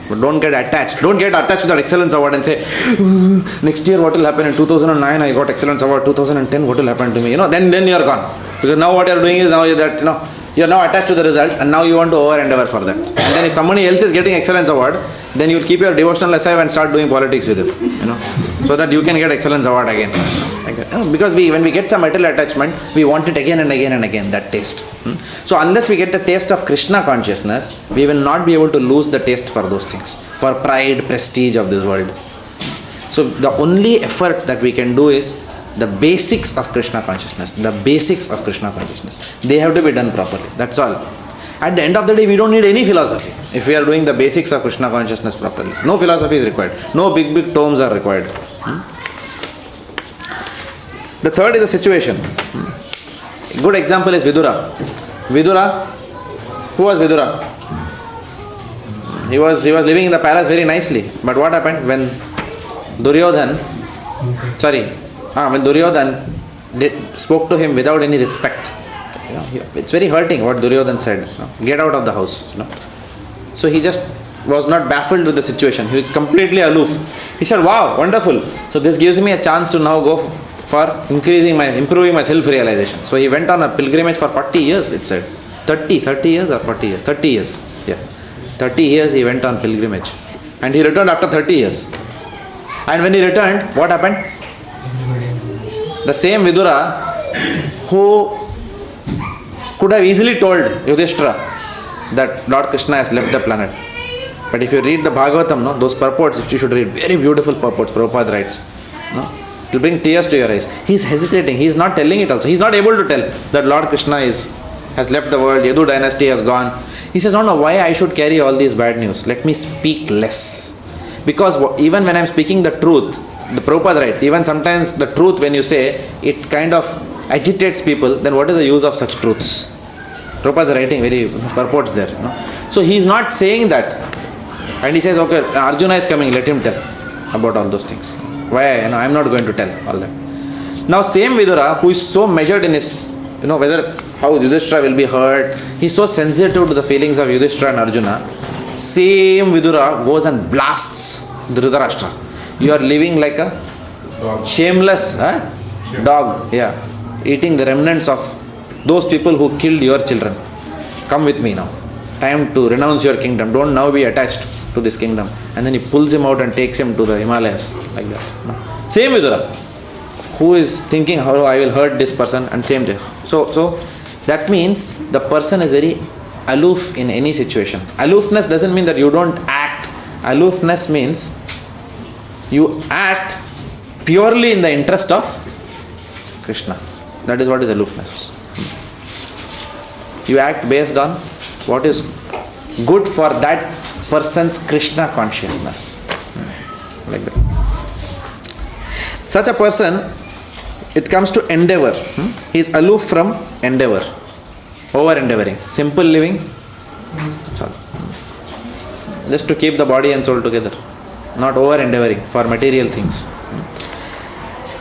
But don't get attached. Don't get attached to that excellence award and say, next year what will happen? In 2009 I got excellence award, 2010 what will happen to me? Then you are gone. Because now what you are doing is now that you are now attached to the results, and now you want to over endeavor for that. And then if somebody else is getting excellence award, then you will keep your devotional aside and start doing politics with him. So that you can get excellence award again. Because when we get some material attachment, we want it again and again and again, that taste. So unless we get the taste of Krishna consciousness, we will not be able to lose the taste for those things, for pride, prestige of this world. So the only effort that we can do is the basics of Krishna consciousness. The basics of Krishna consciousness. They have to be done properly. That's all. At the end of the day, we don't need any philosophy if we are doing the basics of Krishna consciousness properly. No philosophy is required. No big tomes are required. The third is the situation. Good example is Vidura. Vidura, who was Vidura? He was living in the palace very nicely. But what happened when Duryodhan spoke to him without any respect? It's very hurting what Duryodhan said. Get out of the house. So he just was not baffled with the situation. He was completely aloof. He said, wow, wonderful. So this gives me a chance to now go for improving my self-realization. So he went on a pilgrimage for 40 years, it said. 30 years or 40 years? 30 years. Yeah. 30 years he went on pilgrimage. And he returned after 30 years. And when he returned, what happened? The same Vidura who could have easily told Yudhishthira that Lord Krishna has left the planet. But if you read the Bhagavatam, those purports, if you should read, very beautiful purports, Prabhupada writes. It will bring tears to your eyes. He is hesitating. He is not telling it also. He is not able to tell that Lord Krishna has left the world, Yadu dynasty has gone. He says, no, why I should carry all these bad news? Let me speak less. Because even when I am speaking the truth, the Prabhupada writes, even sometimes the truth when you say, it kind of agitates people, then what is the use of such truths? Prabhupada is writing very purports there. So he is not saying that. And he says, okay, Arjuna is coming, let him tell about all those things. Why? I am not going to tell all that. Now same Vidura, who is so measured in his, whether how Yudhishthira will be hurt, he's so sensitive to the feelings of Yudhishthira and Arjuna. Same Vidura goes and blasts Dhritarashtra. You are living like a shameless dog, eating the remnants of those people who killed your children. Come with me now. Time to renounce your kingdom. Don't now be attached to this kingdom. And then he pulls him out and takes him to the Himalayas, like that. Same Vidura, who is thinking how I will hurt this person, and same thing. So that means the person is very aloof in any situation. Aloofness doesn't mean that you don't act. Aloofness means you act purely in the interest of Krishna. That is what is aloofness. You act based on what is good for that person's Krishna consciousness. Like that. Such a person, it comes to endeavor. He is aloof from endeavor. Over endeavoring. Simple living. That's all. Just to keep the body and soul together. Not over endeavoring for material things.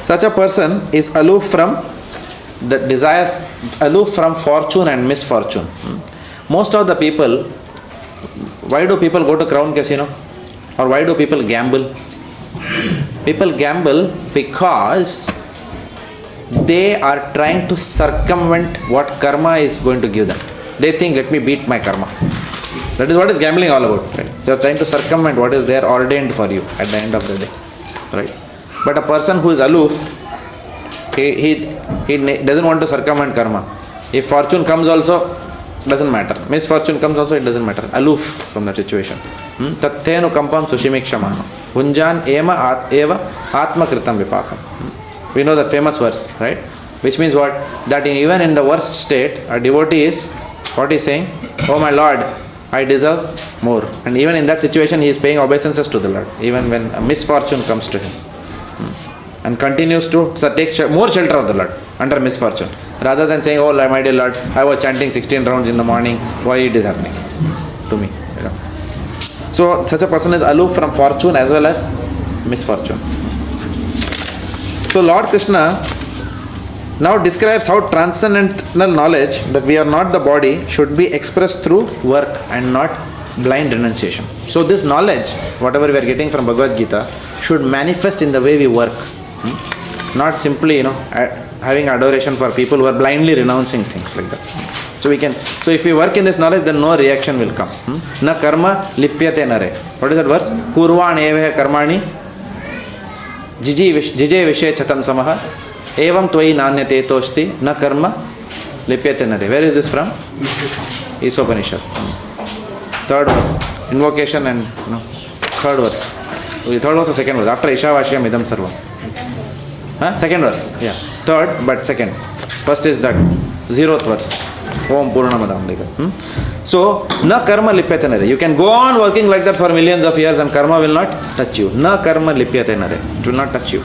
Such a person is aloof from the desire, aloof from fortune and misfortune. Most of the people, why do people go to Crown Casino? Or why do people gamble? People gamble because they are trying to circumvent what karma is going to give them. They think, let me beat my karma. That is what is gambling all about. Right? They are trying to circumvent what is there ordained for you at the end of the day. Right? But a person who is aloof, he doesn't want to circumvent karma. If fortune comes also, doesn't matter. Misfortune comes also, it doesn't matter. Aloof from that situation. Tattenu kampam sushimikshamano. Hunjan eva atma kritam vipakam. We know that famous verse, right? Which means what? That even in the worst state, a devotee is, what he is saying? Oh my Lord, I deserve more. And even in that situation, he is paying obeisances to the Lord. Even when a misfortune comes to him. And continues to take more shelter of the Lord under misfortune. Rather than saying, oh my dear Lord, I was chanting 16 rounds in the morning, why it is happening to me? So such a person is aloof from fortune as well as misfortune. So Lord Krishna now describes how transcendental knowledge that we are not the body should be expressed through work and not blind renunciation. So this knowledge, whatever we are getting from Bhagavad Gita, should manifest in the way we work. Not simply, having adoration for people who are blindly renouncing things like that. So if we work in this knowledge, then no reaction will come. Na karma lipyate nare. What is that verse? Kurvan eveha karmani jije vishe chatam samaha evam tvai nanyate toshti na karma lipyate nare. Where is this from? Isopanisad. Third verse. Invocation and third verse. Third verse or second verse? After Ishavashyam idam sarvam. Second verse. Yeah. Third, but second. First is that 0th verse. Om Purnamadam. Like that. So, na karma lipyate nare. You can go on working like that for millions of years and karma will not touch you. Na karma lipyate nare. It will not touch you.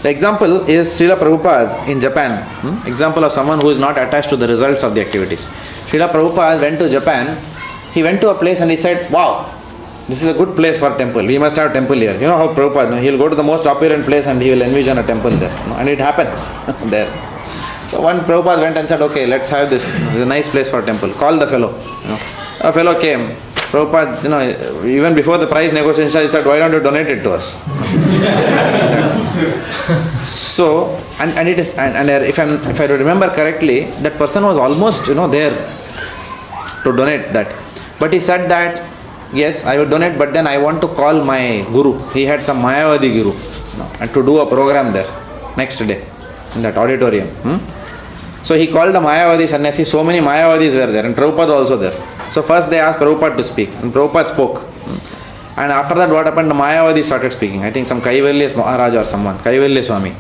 The example is Srila Prabhupada in Japan. Example of someone who is not attached to the results of the activities. Srila Prabhupada went to Japan. He went to a place and he said, wow, this is a good place for temple. We must have temple here. You know how Prabhupada, he'll go to the most opulent place and he will envision a temple there. And it happens there. So one Prabhupada went and said, okay, let's have this. This is a nice place for temple. Call the fellow. A fellow came. Prabhupada, even before the price negotiation, he said, why don't you donate it to us? So, and it is, and if I remember correctly, that person was almost, there to donate that. But he said that, yes, I would donate, but then I want to call my guru. He had some Mayavadi guru, and to do a program there next day in that auditorium. So he called the Mayavadi sannyasi. So many Mayavadis were there, and Prabhupada also there. So first they asked Prabhupada to speak, and Prabhupada spoke. And after that, what happened? The Mayavadi started speaking. I think some Kaivalya Maharaj or someone, Kaivalya Swami.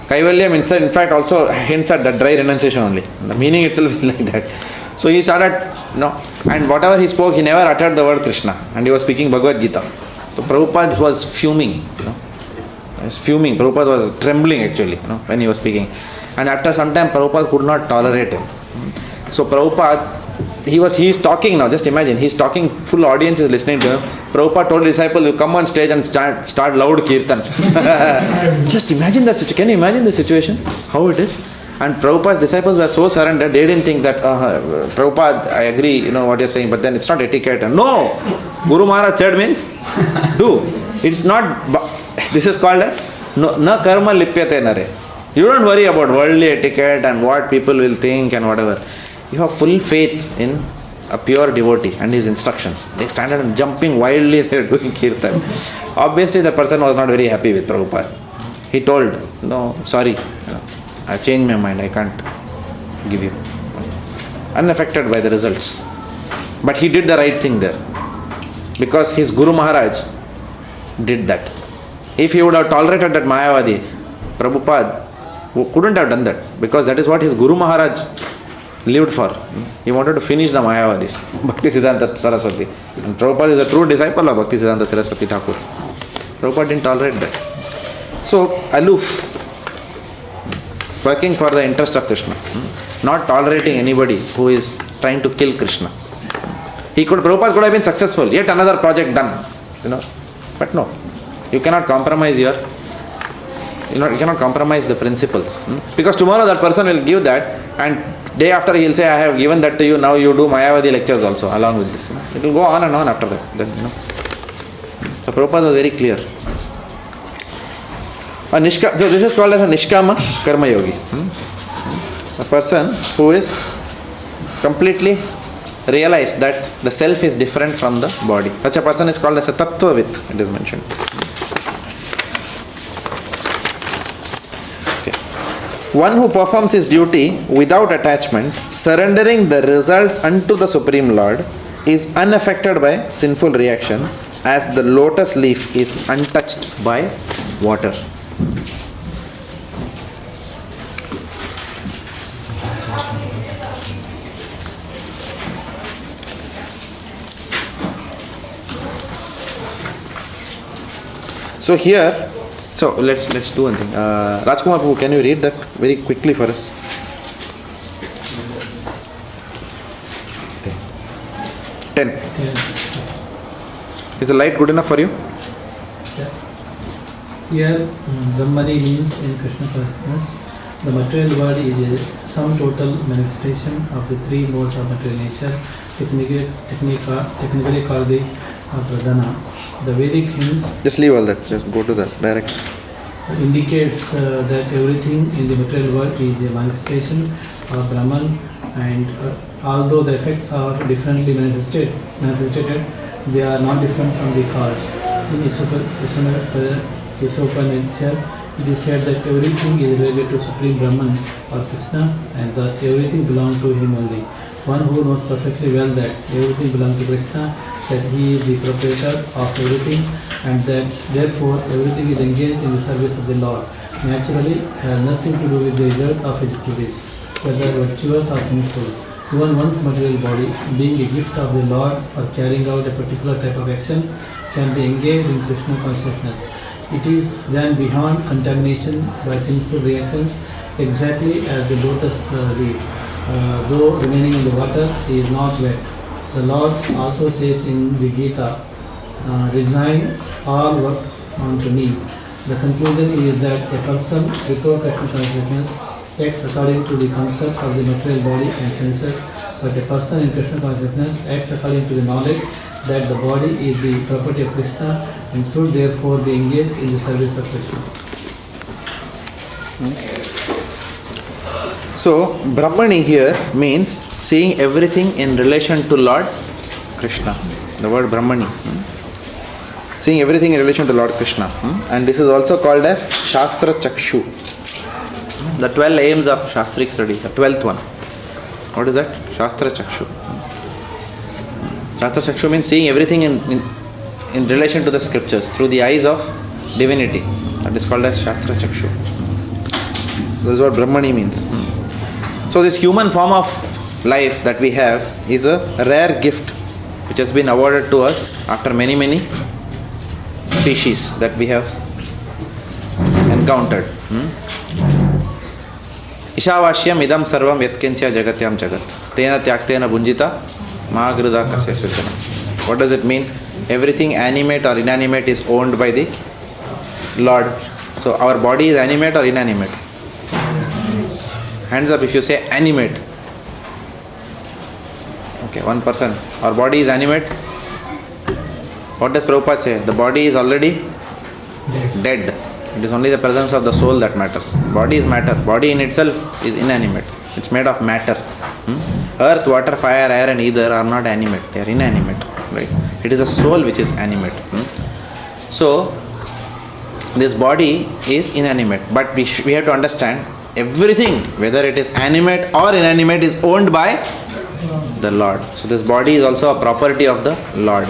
Kaivalya in fact also hints at that dry renunciation only. The meaning itself is like that. So he started, and whatever he spoke, he never uttered the word Krishna. And he was speaking Bhagavad Gita. So Prabhupada was fuming. He was fuming. Prabhupada was trembling actually, when he was speaking. And after some time, Prabhupada could not tolerate him. So Prabhupada he is talking now, just imagine, he's talking, full audience is listening to him. Prabhupada told disciple, you come on stage and start loud kirtan. Just imagine that situation. Can you imagine the situation? How it is? And Prabhupada's disciples were so surrendered, they didn't think that, Prabhupada, I agree, what you're saying, but then it's not etiquette. No! Guru Maharaj said means, do. It's not, this is called as, na karma lipyate nare. You don't worry about worldly etiquette and what people will think and whatever. You have full faith in a pure devotee and his instructions. They started and jumping wildly, they were doing kirtan. Obviously the person was not very happy with Prabhupada. He told, no, sorry, I've changed my mind, I can't give you. Unaffected by the results. But he did the right thing there. Because his Guru Maharaj did that. If he would have tolerated that Mayavadi, Prabhupada couldn't have done that. Because that is what his Guru Maharaj lived for. He wanted to finish the Mayavadis. Bhaktisiddhanta Saraswati. And Prabhupada is a true disciple of Bhaktisiddhanta Saraswati Thakur. Prabhupada didn't tolerate that. So, aloof. Working for the interest of Krishna. Not tolerating anybody who is trying to kill Krishna. Prabhupada could have been successful. Yet another project done. But no. You cannot compromise you cannot compromise the principles. Because tomorrow that person will give that and day after he will say, I have given that to you, now you do Mayavadi lectures also along with this. It will go on and on after this. Then, So Prabhupada was very clear. So this is called as a Nishkama Karma Yogi. A person who is completely realized that the self is different from the body. Such a person is called as a Tattvavit, it is mentioned. Okay. One who performs his duty without attachment, surrendering the results unto the Supreme Lord, is unaffected by sinful reaction, as the lotus leaf is untouched by water. So here, let's do one thing. Rajkumar Prabhu, can you read that very quickly for us? 10. Is the light good enough for you? Yeah. Here, Brahmani means in Krishna consciousness, the material world is a sum total manifestation of the three modes of material nature, technically called the Pradhana. The Vedic hymns just leave all that, just go to the direct. Indicates that everything in the material world is a manifestation of Brahman, and although the effects are differently manifested, they are not different from the cause. In Isopanisad, it is said that everything is related to Supreme Brahman or Krishna, and thus everything belongs to him only. One who knows perfectly well that everything belongs to Krishna, that he is the proprietor of everything, and that therefore everything is engaged in the service of the Lord, naturally has nothing to do with the results of his activities, whether virtuous or sinful. Even one's material body, being a gift of the Lord for carrying out a particular type of action, can be engaged in Krishna consciousness. It is then beyond contamination by sinful reactions, exactly as the lotus leaf, though remaining in the water, is not wet. The Lord also says in the Gita, resign all works unto me. The conclusion is that a person without Krishna consciousness acts according to the concept of the material body and senses, but a person in Krishna consciousness acts according to the knowledge that the body is the property of Krishna and should therefore be engaged in the service of Krishna. So, Brahmani here means seeing everything in relation to Lord Krishna. The word Brahmani. Seeing everything in relation to Lord Krishna. And this is also called as Shastra Chakshu. The 12 aims of Shastric study, the 12th one. What is that? Shastra Chakshu. Shastra Chakshu means seeing everything in relation to the scriptures through the eyes of divinity. That is called as Shastra Chakshu. That is what Brahmani means. So this human form of life that we have is a rare gift which has been awarded to us after many species that we have encountered. Ishavashyam idam sarvam yatkincha jagatyam jagat. Tena tyaktena bunjita mahagrida kasya svijanam. What does it mean? Everything animate or inanimate is owned by the Lord. So our body is animate or inanimate? Hands up if you say animate. Okay, one person. Our body is animate. What does Prabhupada say? The body is already dead. It is only the presence of the soul that matters. Body is matter. Body in itself is inanimate. It's made of matter. Earth, water, fire, air and ether are not animate. They are inanimate. Right? It is a soul which is animate. So, this body is inanimate. But we have to understand everything, whether it is animate or inanimate, is owned by the Lord. So this body is also a property of the Lord.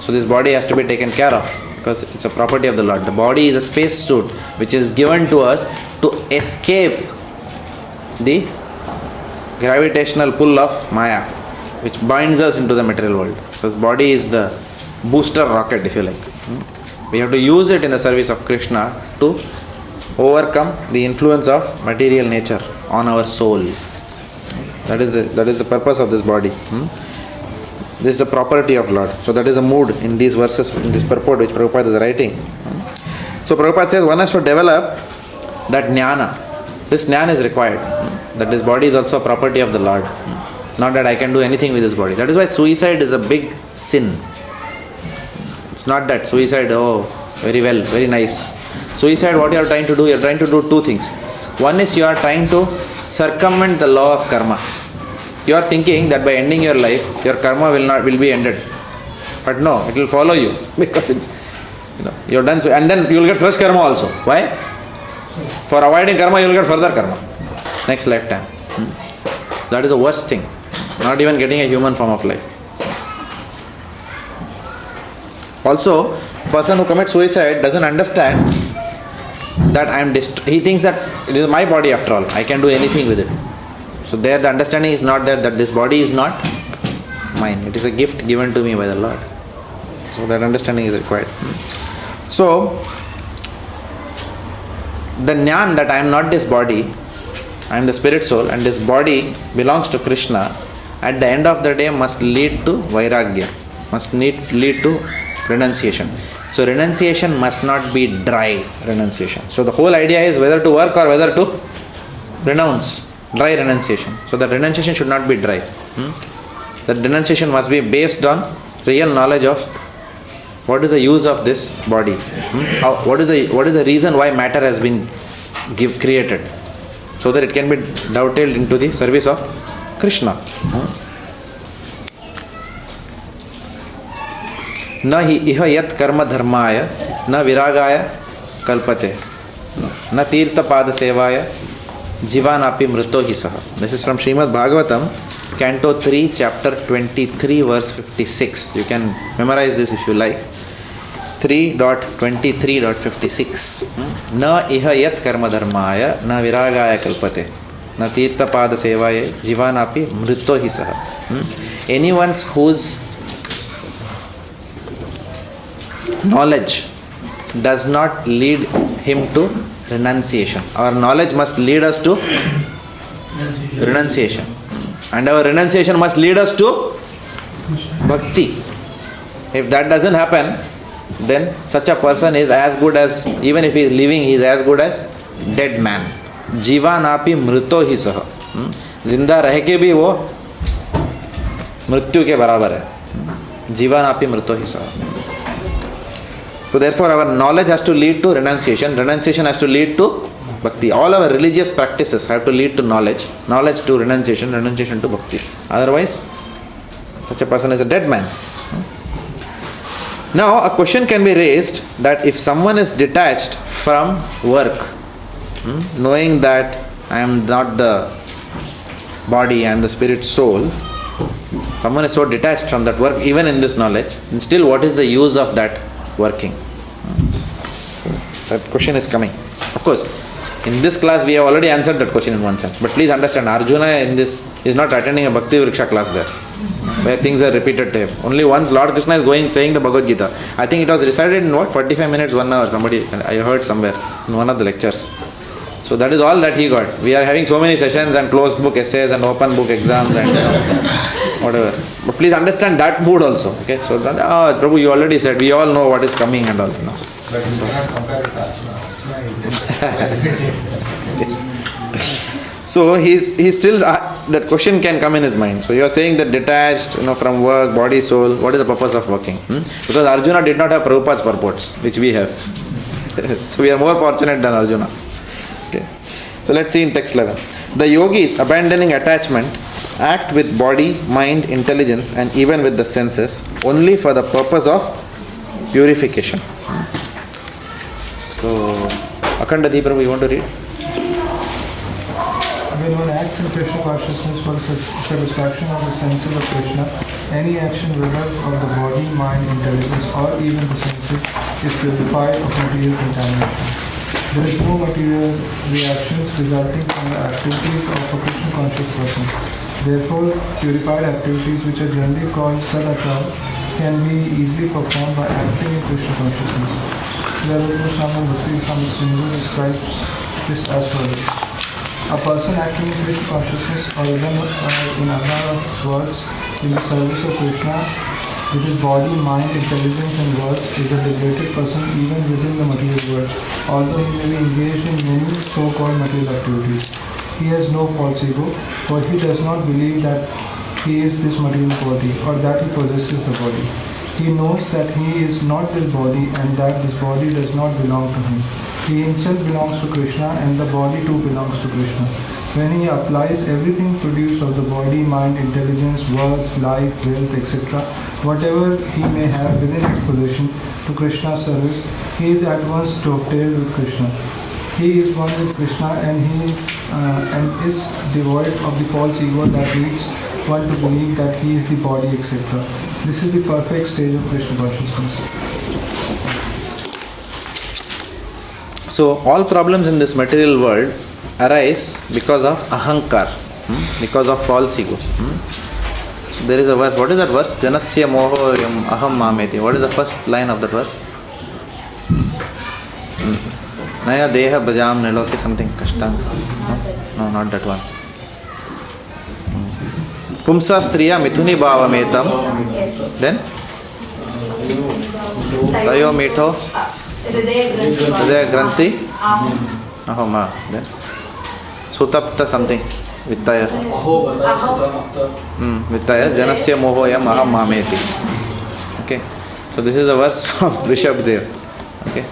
So this body has to be taken care of because it's a property of the Lord. The body is a space suit which is given to us to escape the gravitational pull of Maya, which binds us into the material world. So this body is the booster rocket, if you like. We have to use it in the service of Krishna to overcome the influence of material nature on our soul. That is the purpose of this body. This is the property of Lord. So that is the mood in these verses, in this purport which Prabhupada is writing. So Prabhupada says one has to develop that jnana. This jnana is required. That this body is also a property of the Lord. Not that I can do anything with this body. That is why suicide is a big sin. It's not that suicide, very well, very nice. Suicide, what you are trying to do? You are trying to do two things. One is you are trying to circumvent the law of karma. You are thinking that by ending your life, your karma will be ended. But no, it will follow you because you are done. So, and then you will get fresh karma also. Why? For avoiding karma, you will get further karma next lifetime. That is the worst thing. Not even getting a human form of life. Also, person who commits suicide doesn't understand that he thinks that it is my body after all. I can do anything with it. So there the understanding is not there that this body is not mine. It is a gift given to me by the Lord. So that understanding is required. So the jnana that I am not this body, I am the spirit soul and this body belongs to Krishna, at the end of the day must lead to vairagya, must lead to renunciation. So renunciation must not be dry renunciation. So the whole idea is whether to work or whether to renounce. Dry renunciation. So the renunciation should not be dry. The renunciation must be based on real knowledge of what is the use of this body. What is the reason why matter has been created. So that it can be dovetailed into the service of Krishna. न हि इह यत् कर्म धर्माय न विरागाय कल्पते न तीर्थपाद सेवाय जीवानापि मृतो हि सः. This is from Srimad Bhagavatam, Canto 3, Chapter 23, verse 56. You can memorize this if you like. 3.23.56. न इह यत् कर्म धर्माय न विरागाय कल्पते न तीर्थपाद सेवाय जीवानापि मृतो हि सः. Anyone whose knowledge does not lead him to renunciation. Our knowledge must lead us to renunciation. And our renunciation must lead us to bhakti. If that doesn't happen, then such a person is as good as, even if he is living, he is as good as dead man. Jivanapi mrito hi saha. Zinda reh ke bhi wo mrityu ke barabar hai. Jivanapi mrito hi saha. So therefore our knowledge has to lead to renunciation. Renunciation has to lead to bhakti. All our religious practices have to lead to knowledge. Knowledge to renunciation. Renunciation to bhakti. Otherwise, such a person is a dead man. Now a question can be raised that if someone is detached from work, knowing that I am not the body, I am the spirit soul, someone is so detached from that work, even in this knowledge, and still what is the use of that working? So that question is coming. Of course, in this class we have already answered that question in one sense. But please understand, Arjuna in this is not attending a Bhakti Vriksha class there, where things are repeated to him. Only once Lord Krishna is going saying the Bhagavad Gita. I think it was recited in 45 minutes, 1 hour. I heard somewhere in one of the lectures. So that is all that he got. We are having so many sessions and closed book essays and open book exams and whatever. But please understand that mood also. Okay, so that, Prabhu, you already said we all know what is coming and all. No? But you cannot compare it to Arjuna. So he's still that question can come in his mind. So you are saying that detached, from work, body, soul. What is the purpose of working? Because Arjuna did not have Prabhupada's purports, which we have. So we are more fortunate than Arjuna. Okay. So let's see in text 11. The yogis, abandoning attachment, act with body, mind, intelligence, and even with the senses only for the purpose of purification. So, Akhanda Prabhu, you want to read? When one acts in Krishna consciousness for the satisfaction of the senses of Krishna, any action, whether of the body, mind, intelligence, or even the senses, is purified of material contamination. There is no material reactions resulting from the activities of a Krishna conscious person. Therefore, purified activities, which are generally called Sadachar, can be easily performed by acting in Krishna consciousness. Bhaktivedanta Swami describes this as follows. A person acting in Krishna consciousness, or even in other words, in the service of Krishna, with his body, mind, intelligence, and words, is a liberated person even within the material world, although he may be engaged in many so-called material activities. He has no false ego, for he does not believe that he is this material body, or that he possesses the body. He knows that he is not this body, and that this body does not belong to him. He himself belongs to Krishna, and the body too belongs to Krishna. When he applies everything produced of the body, mind, intelligence, words, life, wealth, etc., whatever he may have within his possession, to Krishna's service, he is at once dovetailed with Krishna. He is one with Krishna, and is devoid of the false ego that leads one to believe that he is the body, etc. This is the perfect stage of Krishna consciousness. So all problems in this material world arise because of ahankar, because of false ego. So there is a verse. What is that verse? Janasya moho yam aham mameti. What is the first line of that verse? Naya deha bhajam niloke something kashtam. No, not that one. Pumsa striya mithuni bhavametam. Then? Tayo mitho. Hridaya Granthi? Ahoma. Then? Sutapta something. Vittaya. Vittaya. Janasya mohoyam aham mameti. Okay. So this is a verse from Rishabdev. Okay.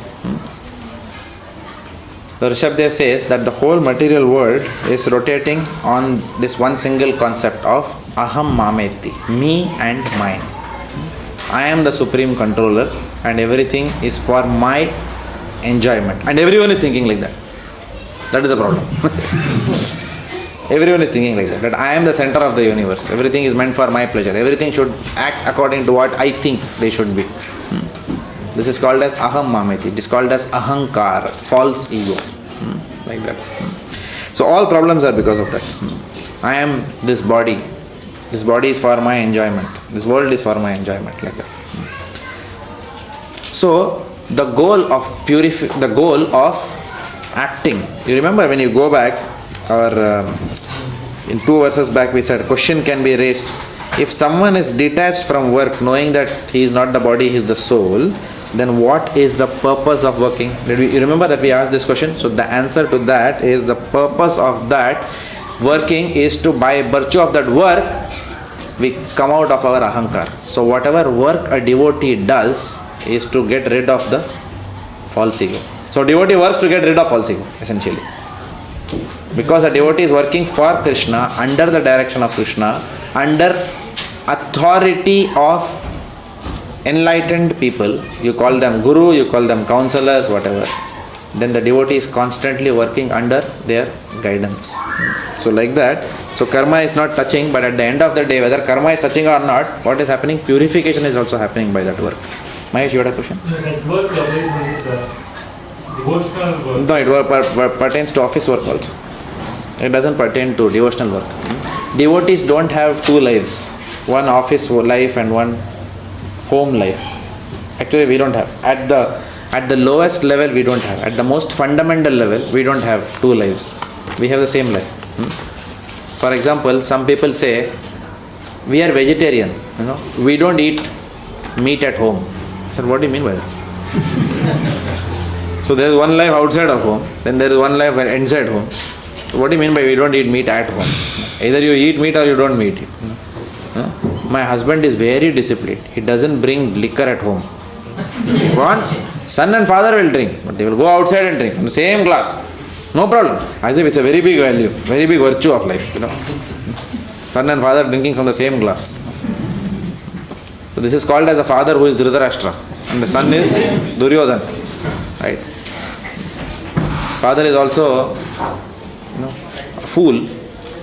So Rishabdev says that the whole material world is rotating on this one single concept of aham mameti. Me and mine. I am the supreme controller and everything is for my enjoyment. And everyone is thinking like that. That is the problem. Everyone is thinking like that I am the center of the universe. Everything is meant for my pleasure. Everything should act according to what I think they should be. This is called as aham mameti. It is called as ahankar, false ego. Like that. So all problems are because of that. I am this body. This body is for my enjoyment. This world is for my enjoyment, like that. So the goal of acting. You remember when you go back, or in 2 verses back we said question can be raised. If someone is detached from work, knowing that he is not the body, he is the soul, then what is the purpose of working? You remember that we asked this question? So the answer to that is the purpose of that working is to, by virtue of that work, we come out of our ahankar. So whatever work a devotee does is to get rid of the false ego. So devotee works to get rid of false ego, essentially. Because a devotee is working for Krishna, under the direction of Krishna, under authority of enlightened people. You call them guru, you call them counselors, whatever. Then the devotee is constantly working under their guidance. So like that, so karma is not touching, but at the end of the day, whether karma is touching or not, what is happening? Purification is also happening by that work. Mahesh, you had a question? No, it pertains to office work also. It doesn't pertain to devotional work. Devotees don't have 2 lives. One office life and one home life. Actually, we don't have. At the lowest level, we don't have. At the most fundamental level, we don't have two lives. We have the same life. For example, some people say, we are vegetarian. We don't eat meat at home. I said, what do you mean by that? So there is one life outside of home, then there is one life inside home. So what do you mean by we don't eat meat at home? Either you eat meat or you don't eat it. My husband is very disciplined. He doesn't bring liquor at home. Once son and father will drink, but they will go outside and drink from the same glass. No problem. As if it's a very big value, very big virtue of life. Son and father drinking from the same glass. So this is called as a father who is Dhritarashtra, and the son is Duryodhana. Right? Father is also a fool,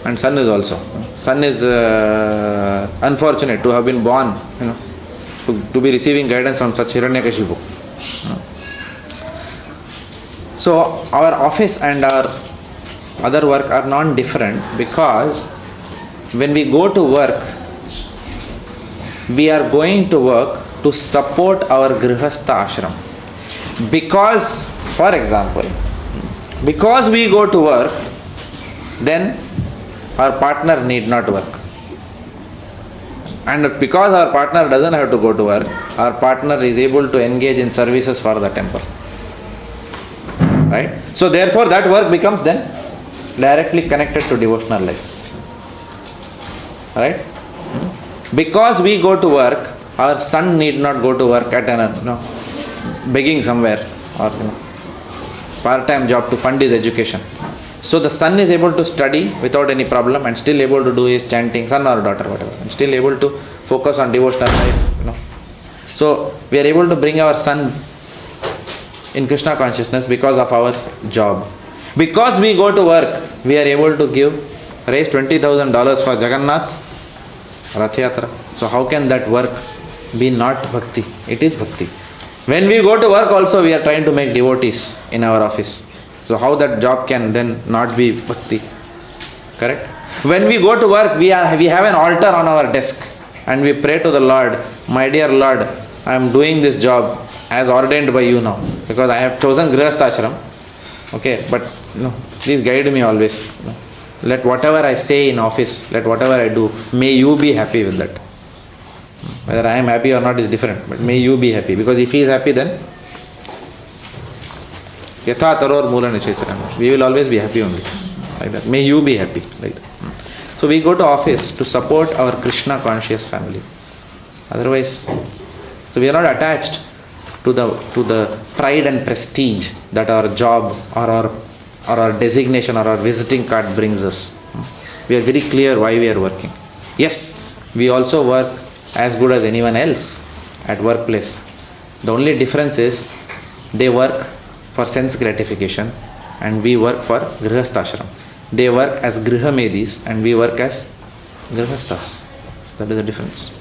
and son is also. Son is unfortunate to have been born, to be receiving guidance from such Hiranyakashipu. So our office and our other work are non-different, because when we go to work, we are going to work to support our Grihastha ashram. Because, for example, because we go to work, then our partner need not work. And because our partner doesn't have to go to work, our partner is able to engage in services for the temple. Right? So therefore that work becomes then directly connected to devotional life. Right? Because we go to work, our son need not go to work at begging somewhere or part-time job to fund his education. So the son is able to study without any problem and still able to do his chanting, son or daughter, whatever, and still able to focus on devotional life. So we are able to bring our son in Krishna consciousness because of our job. Because we go to work, we are able to raise $20,000 for Jagannath Rath Yatra. So how can that work be not bhakti? It is bhakti. When we go to work also, we are trying to make devotees in our office. So how that job can then not be bhakti? Correct? When we go to work, we have an altar on our desk and we pray to the Lord, my dear Lord, I am doing this job as ordained by you now, because I have chosen Grihastha ashram. Okay, but please guide me always. Let whatever I say in office, let whatever I do, may you be happy with that. Whether I am happy or not is different, but may you be happy, because if he is happy, then Yatha Taror Mula Nichechara, we will always be happy only. Like that. May you be happy. Like that. So we go to office to support our Krishna conscious family. Otherwise, so we are not attached to the pride and prestige that our job or our designation or our visiting card brings us. We are very clear why we are working. Yes, we also work as good as anyone else at workplace. The only difference is they work for sense gratification and we work for Grihastha ashram. They work as Grihamedis and we work as Grihasthas. That is the difference.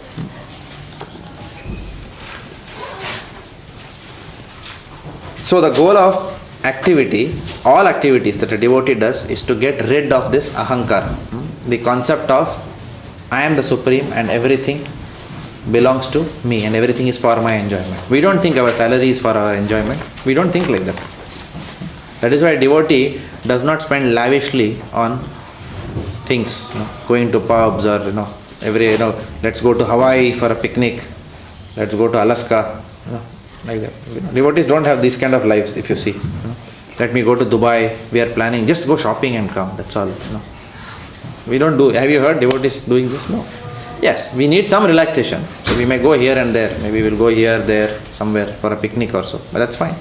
So the goal of activity, all activities that a devotee does, is to get rid of this ahankar, the concept of I am the supreme and everything belongs to me and everything is for my enjoyment. We don't think our salary is for our enjoyment. We don't think like that. That is why a devotee does not spend lavishly on things, going to pubs or let's go to Hawaii for a picnic, let's go to Alaska, like that. Devotees don't have these kind of lives. If you see, let me go to Dubai, we are planning, just go shopping and come, that's all. We don't do. Have you heard devotees doing this? No. Yes, we need some relaxation, so we may go here and there, maybe we'll go here, there, somewhere for a picnic or so, but that's fine.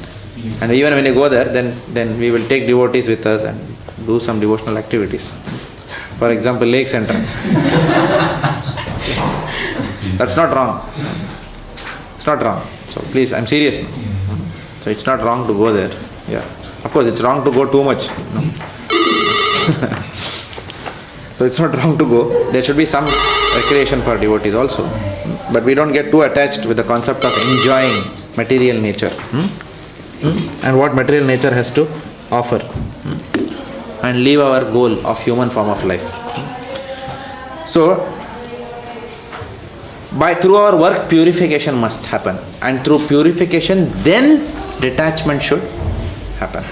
And even when you go there, then we will take devotees with us and do some devotional activities. For example, lakes entrance. That's not wrong. It's not wrong. So please, I'm serious now. So it's not wrong to go there. Yeah. Of course, it's wrong to go too much. So it's not wrong to go. There should be some recreation for devotees also. But we don't get too attached with the concept of enjoying material nature. And what material nature has to offer. And leave our goal of human form of life. So, through our work, purification must happen. And through purification, then detachment should happen.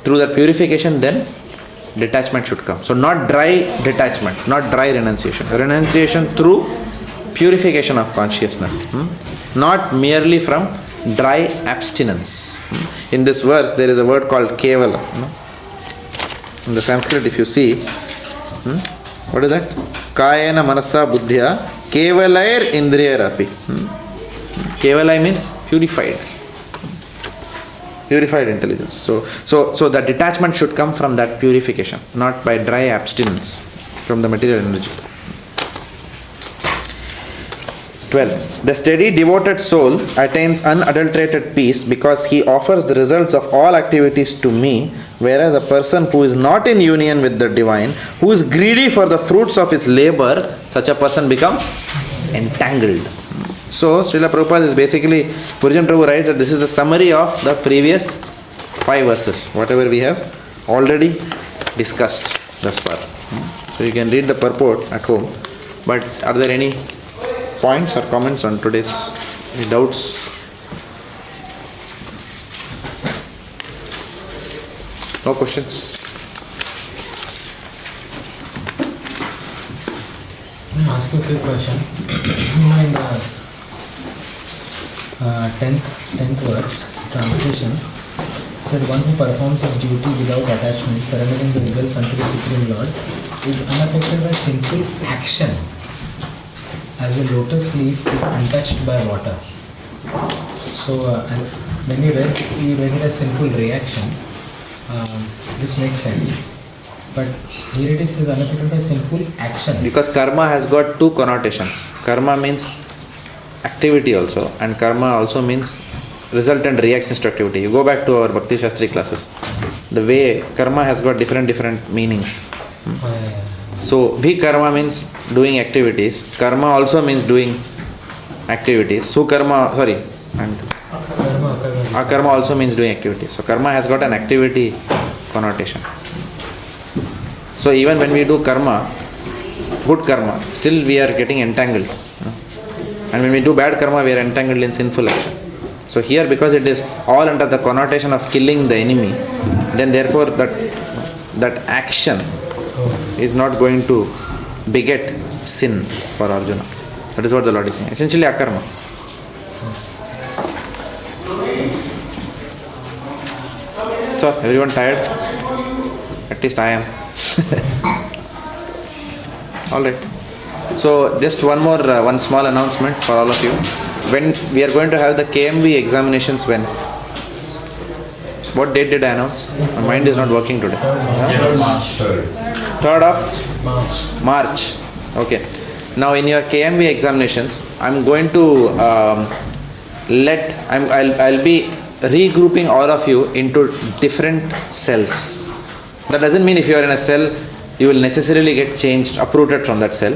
Through that purification, then detachment should come. So not dry detachment, not dry renunciation. Renunciation through purification of consciousness. Not merely from dry abstinence. In this verse, there is a word called kevala. In the Sanskrit, if you see, what is that? Kayena manasa buddhya kevalair indriyarapi. Kevalai means purified. Purified intelligence. So the detachment should come from that purification, not by dry abstinence from the material energy. 12. The steady devoted soul attains unadulterated peace because he offers the results of all activities to me, whereas a person who is not in union with the divine, who is greedy for the fruits of his labor, such a person becomes entangled. So, Srila Prabhupada is basically, Purijan Prabhu writes that this is the summary of the previous 5 verses, whatever we have already discussed thus far. So, you can read the purport at home. But are there any points or comments on today's doubts? No questions? Can I ask you a quick question? In the 10th verse, translation, said one who performs his duty without attachment, surrendering the results unto the Supreme Lord, is unaffected by sinful action, as a lotus leaf is untouched by water. So, when you read it as sinful reaction, which makes sense. But here it is unaffected by sinful action. Because karma has got 2 connotations. Karma means activity also, and karma also means resultant reactions to activity. You go back to our Bhakti Shastri classes. The way karma has got different meanings. So, vikarma means doing activities. Karma also means doing activities. Sukarma, and akarma also means doing activities. So, karma has got an activity connotation. So, even when we do karma, good karma, still we are getting entangled. And when we do bad karma, we are entangled in sinful action. So, here because it is all under the connotation of killing the enemy, then therefore that action is not going to beget sin for Arjuna. That is what the Lord is saying. Essentially, akarma. So, everyone tired? At least I am. Alright. So, just one small announcement for all of you. When we are going to have the KMV examinations, when? What date did I announce? My mind is not working today. 3rd of March. Okay. Now in your KMV examinations, I'm going to I'll be regrouping all of you into different cells. That doesn't mean if you are in a cell, you will necessarily get changed, uprooted from that cell.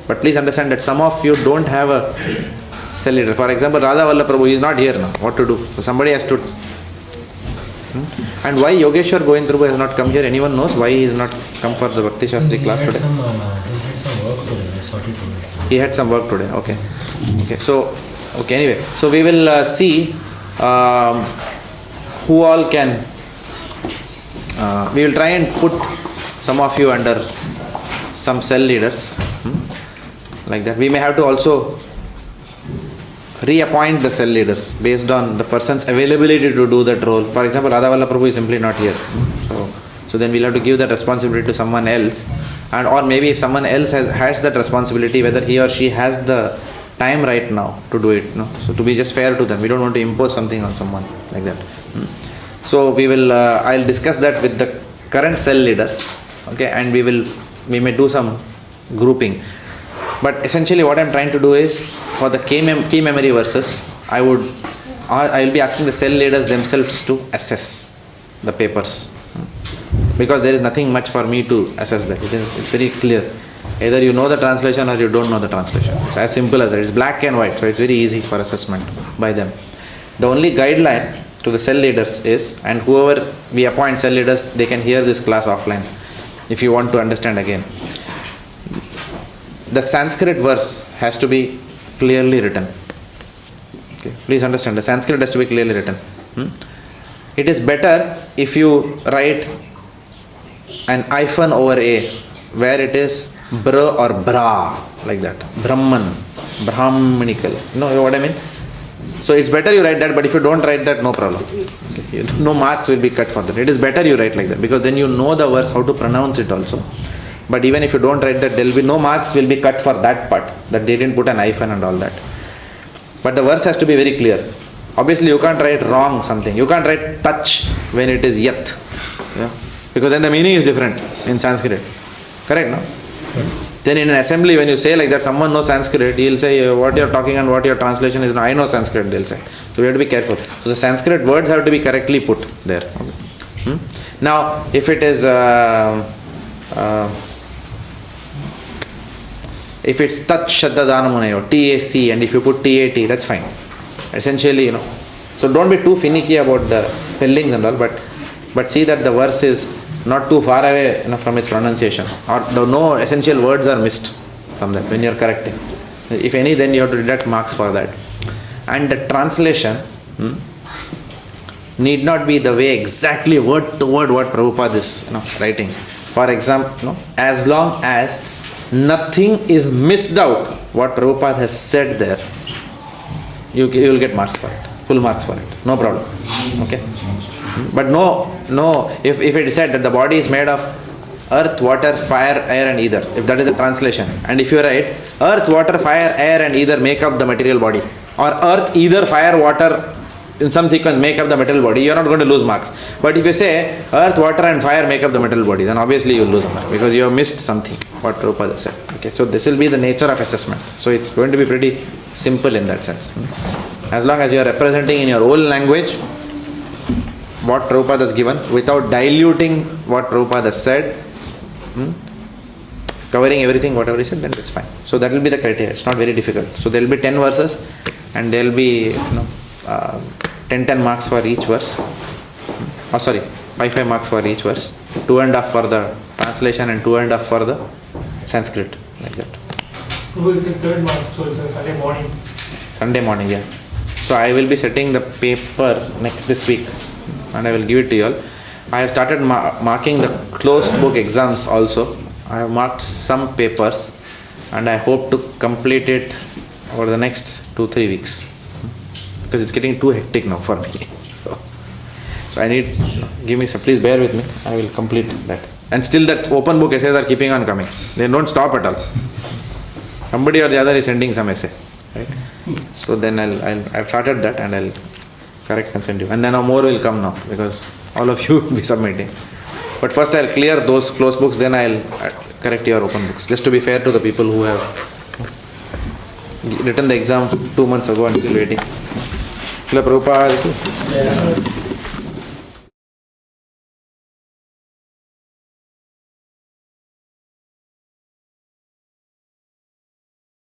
But please understand that some of you don't have a cell leader. For example, Radha Vallabh Prabhu is not here now. What to do? So somebody has to. And why Yogeshwar Govind Prabhu has not come here? Anyone knows why he has not come for the Bhakti Shastri class today? He had some work today. Okay. Anyway, so we will see who all can. We will try and put some of you under some cell leaders. Like that. We may have to also reappoint the cell leaders based on the person's availability to do that role. For example, Radha Vallabh Prabhu is simply not here. So then we'll have to give that responsibility to someone else. And or maybe if someone else has that responsibility, whether he or she has the time right now to do it. So to be just fair to them, we don't want to impose something on someone like that. So we will. I'll discuss that with the current cell leaders. Okay, and we may do some grouping. But essentially, what I'm trying to do is for the key memory verses, I will be asking the cell leaders themselves to assess the papers, because there is nothing much for me to assess that. It's very clear. Either you know the translation or you don't know the translation. It's as simple as that. It's black and white, so it's very easy for assessment by them. The only guideline to the cell leaders is, and whoever we appoint cell leaders, they can hear this class offline if you want to understand again. The Sanskrit verse has to be clearly written. Okay? Please understand, the Sanskrit has to be clearly written. It is better if you write an hyphen over A, where it is bra or bra, like that. Brahman, Brahmanical. You know what I mean? So it's better you write that, but if you don't write that, no problem. Okay? No marks will be cut for that. It is better you write like that, because then you know the verse, how to pronounce it also. But even if you don't write that, there will be no marks will be cut for that part, that they didn't put an hyphen and all that. But the verse has to be very clear. Obviously you can't write wrong something. You can't write touch when it is yat. Yeah? Because then the meaning is different in Sanskrit. Correct, no? Then in an assembly, when you say like that, someone knows Sanskrit, he'll say what you're talking and what your translation is. No, I know Sanskrit, they'll say. So we have to be careful. So the Sanskrit words have to be correctly put there. Okay. Now, if it is if it's Tat Shadda Danamunayo, TAC, and if you put TAT, that's fine. Essentially, So don't be too finicky about the spellings and all, but see that the verse is not too far away from its pronunciation, or no essential words are missed from that when you're correcting. If any, then you have to deduct marks for that. And the translation need not be the way exactly word to word what Prabhupada is writing. For example, as long as nothing is missed out what Prabhupada has said there, you will get marks for it, full marks for it, no problem. Okay. But no, if it is said that the body is made of earth, water, fire, air and ether, if that is the translation, and if you write earth, water, fire, air and ether make up the material body, or earth, ether, fire, water in some sequence make up the material body, you are not going to lose marks. But if you say earth, water and fire make up the material body, then obviously you will lose a mark, because you have missed something what Prabhupada said. Okay, so this will be the nature of assessment. So it's going to be pretty simple in that sense. As long as you are representing in your own language what Prabhupada has given, without diluting what Prabhupada has said, covering everything whatever he said, then that's fine. So that will be the criteria. It's not very difficult. So there will be 10 verses, and there will be 10 marks for each verse. 5 marks for each verse. 2.5 for the translation and 2.5 for the Sanskrit, like that. Who is the third month? So it's a Sunday morning. Sunday morning, yeah. So I will be setting the paper this week, and I will give it to you all. I have started marking the closed book exams also. I have marked some papers, and I hope to complete it over the next 2-3 weeks, because it's getting too hectic now for me. So I need, give me some, please bear with me. I will complete that. And still that open book essays are keeping on coming. They don't stop at all. Somebody or the other is sending some essay, right? So then I've started that, and I'll correct and send you. And then more will come now, because all of you will be submitting. But first I'll clear those closed books, then I'll correct your open books, just to be fair to the people who have written the exam 2 months ago and still waiting. Prabhupada.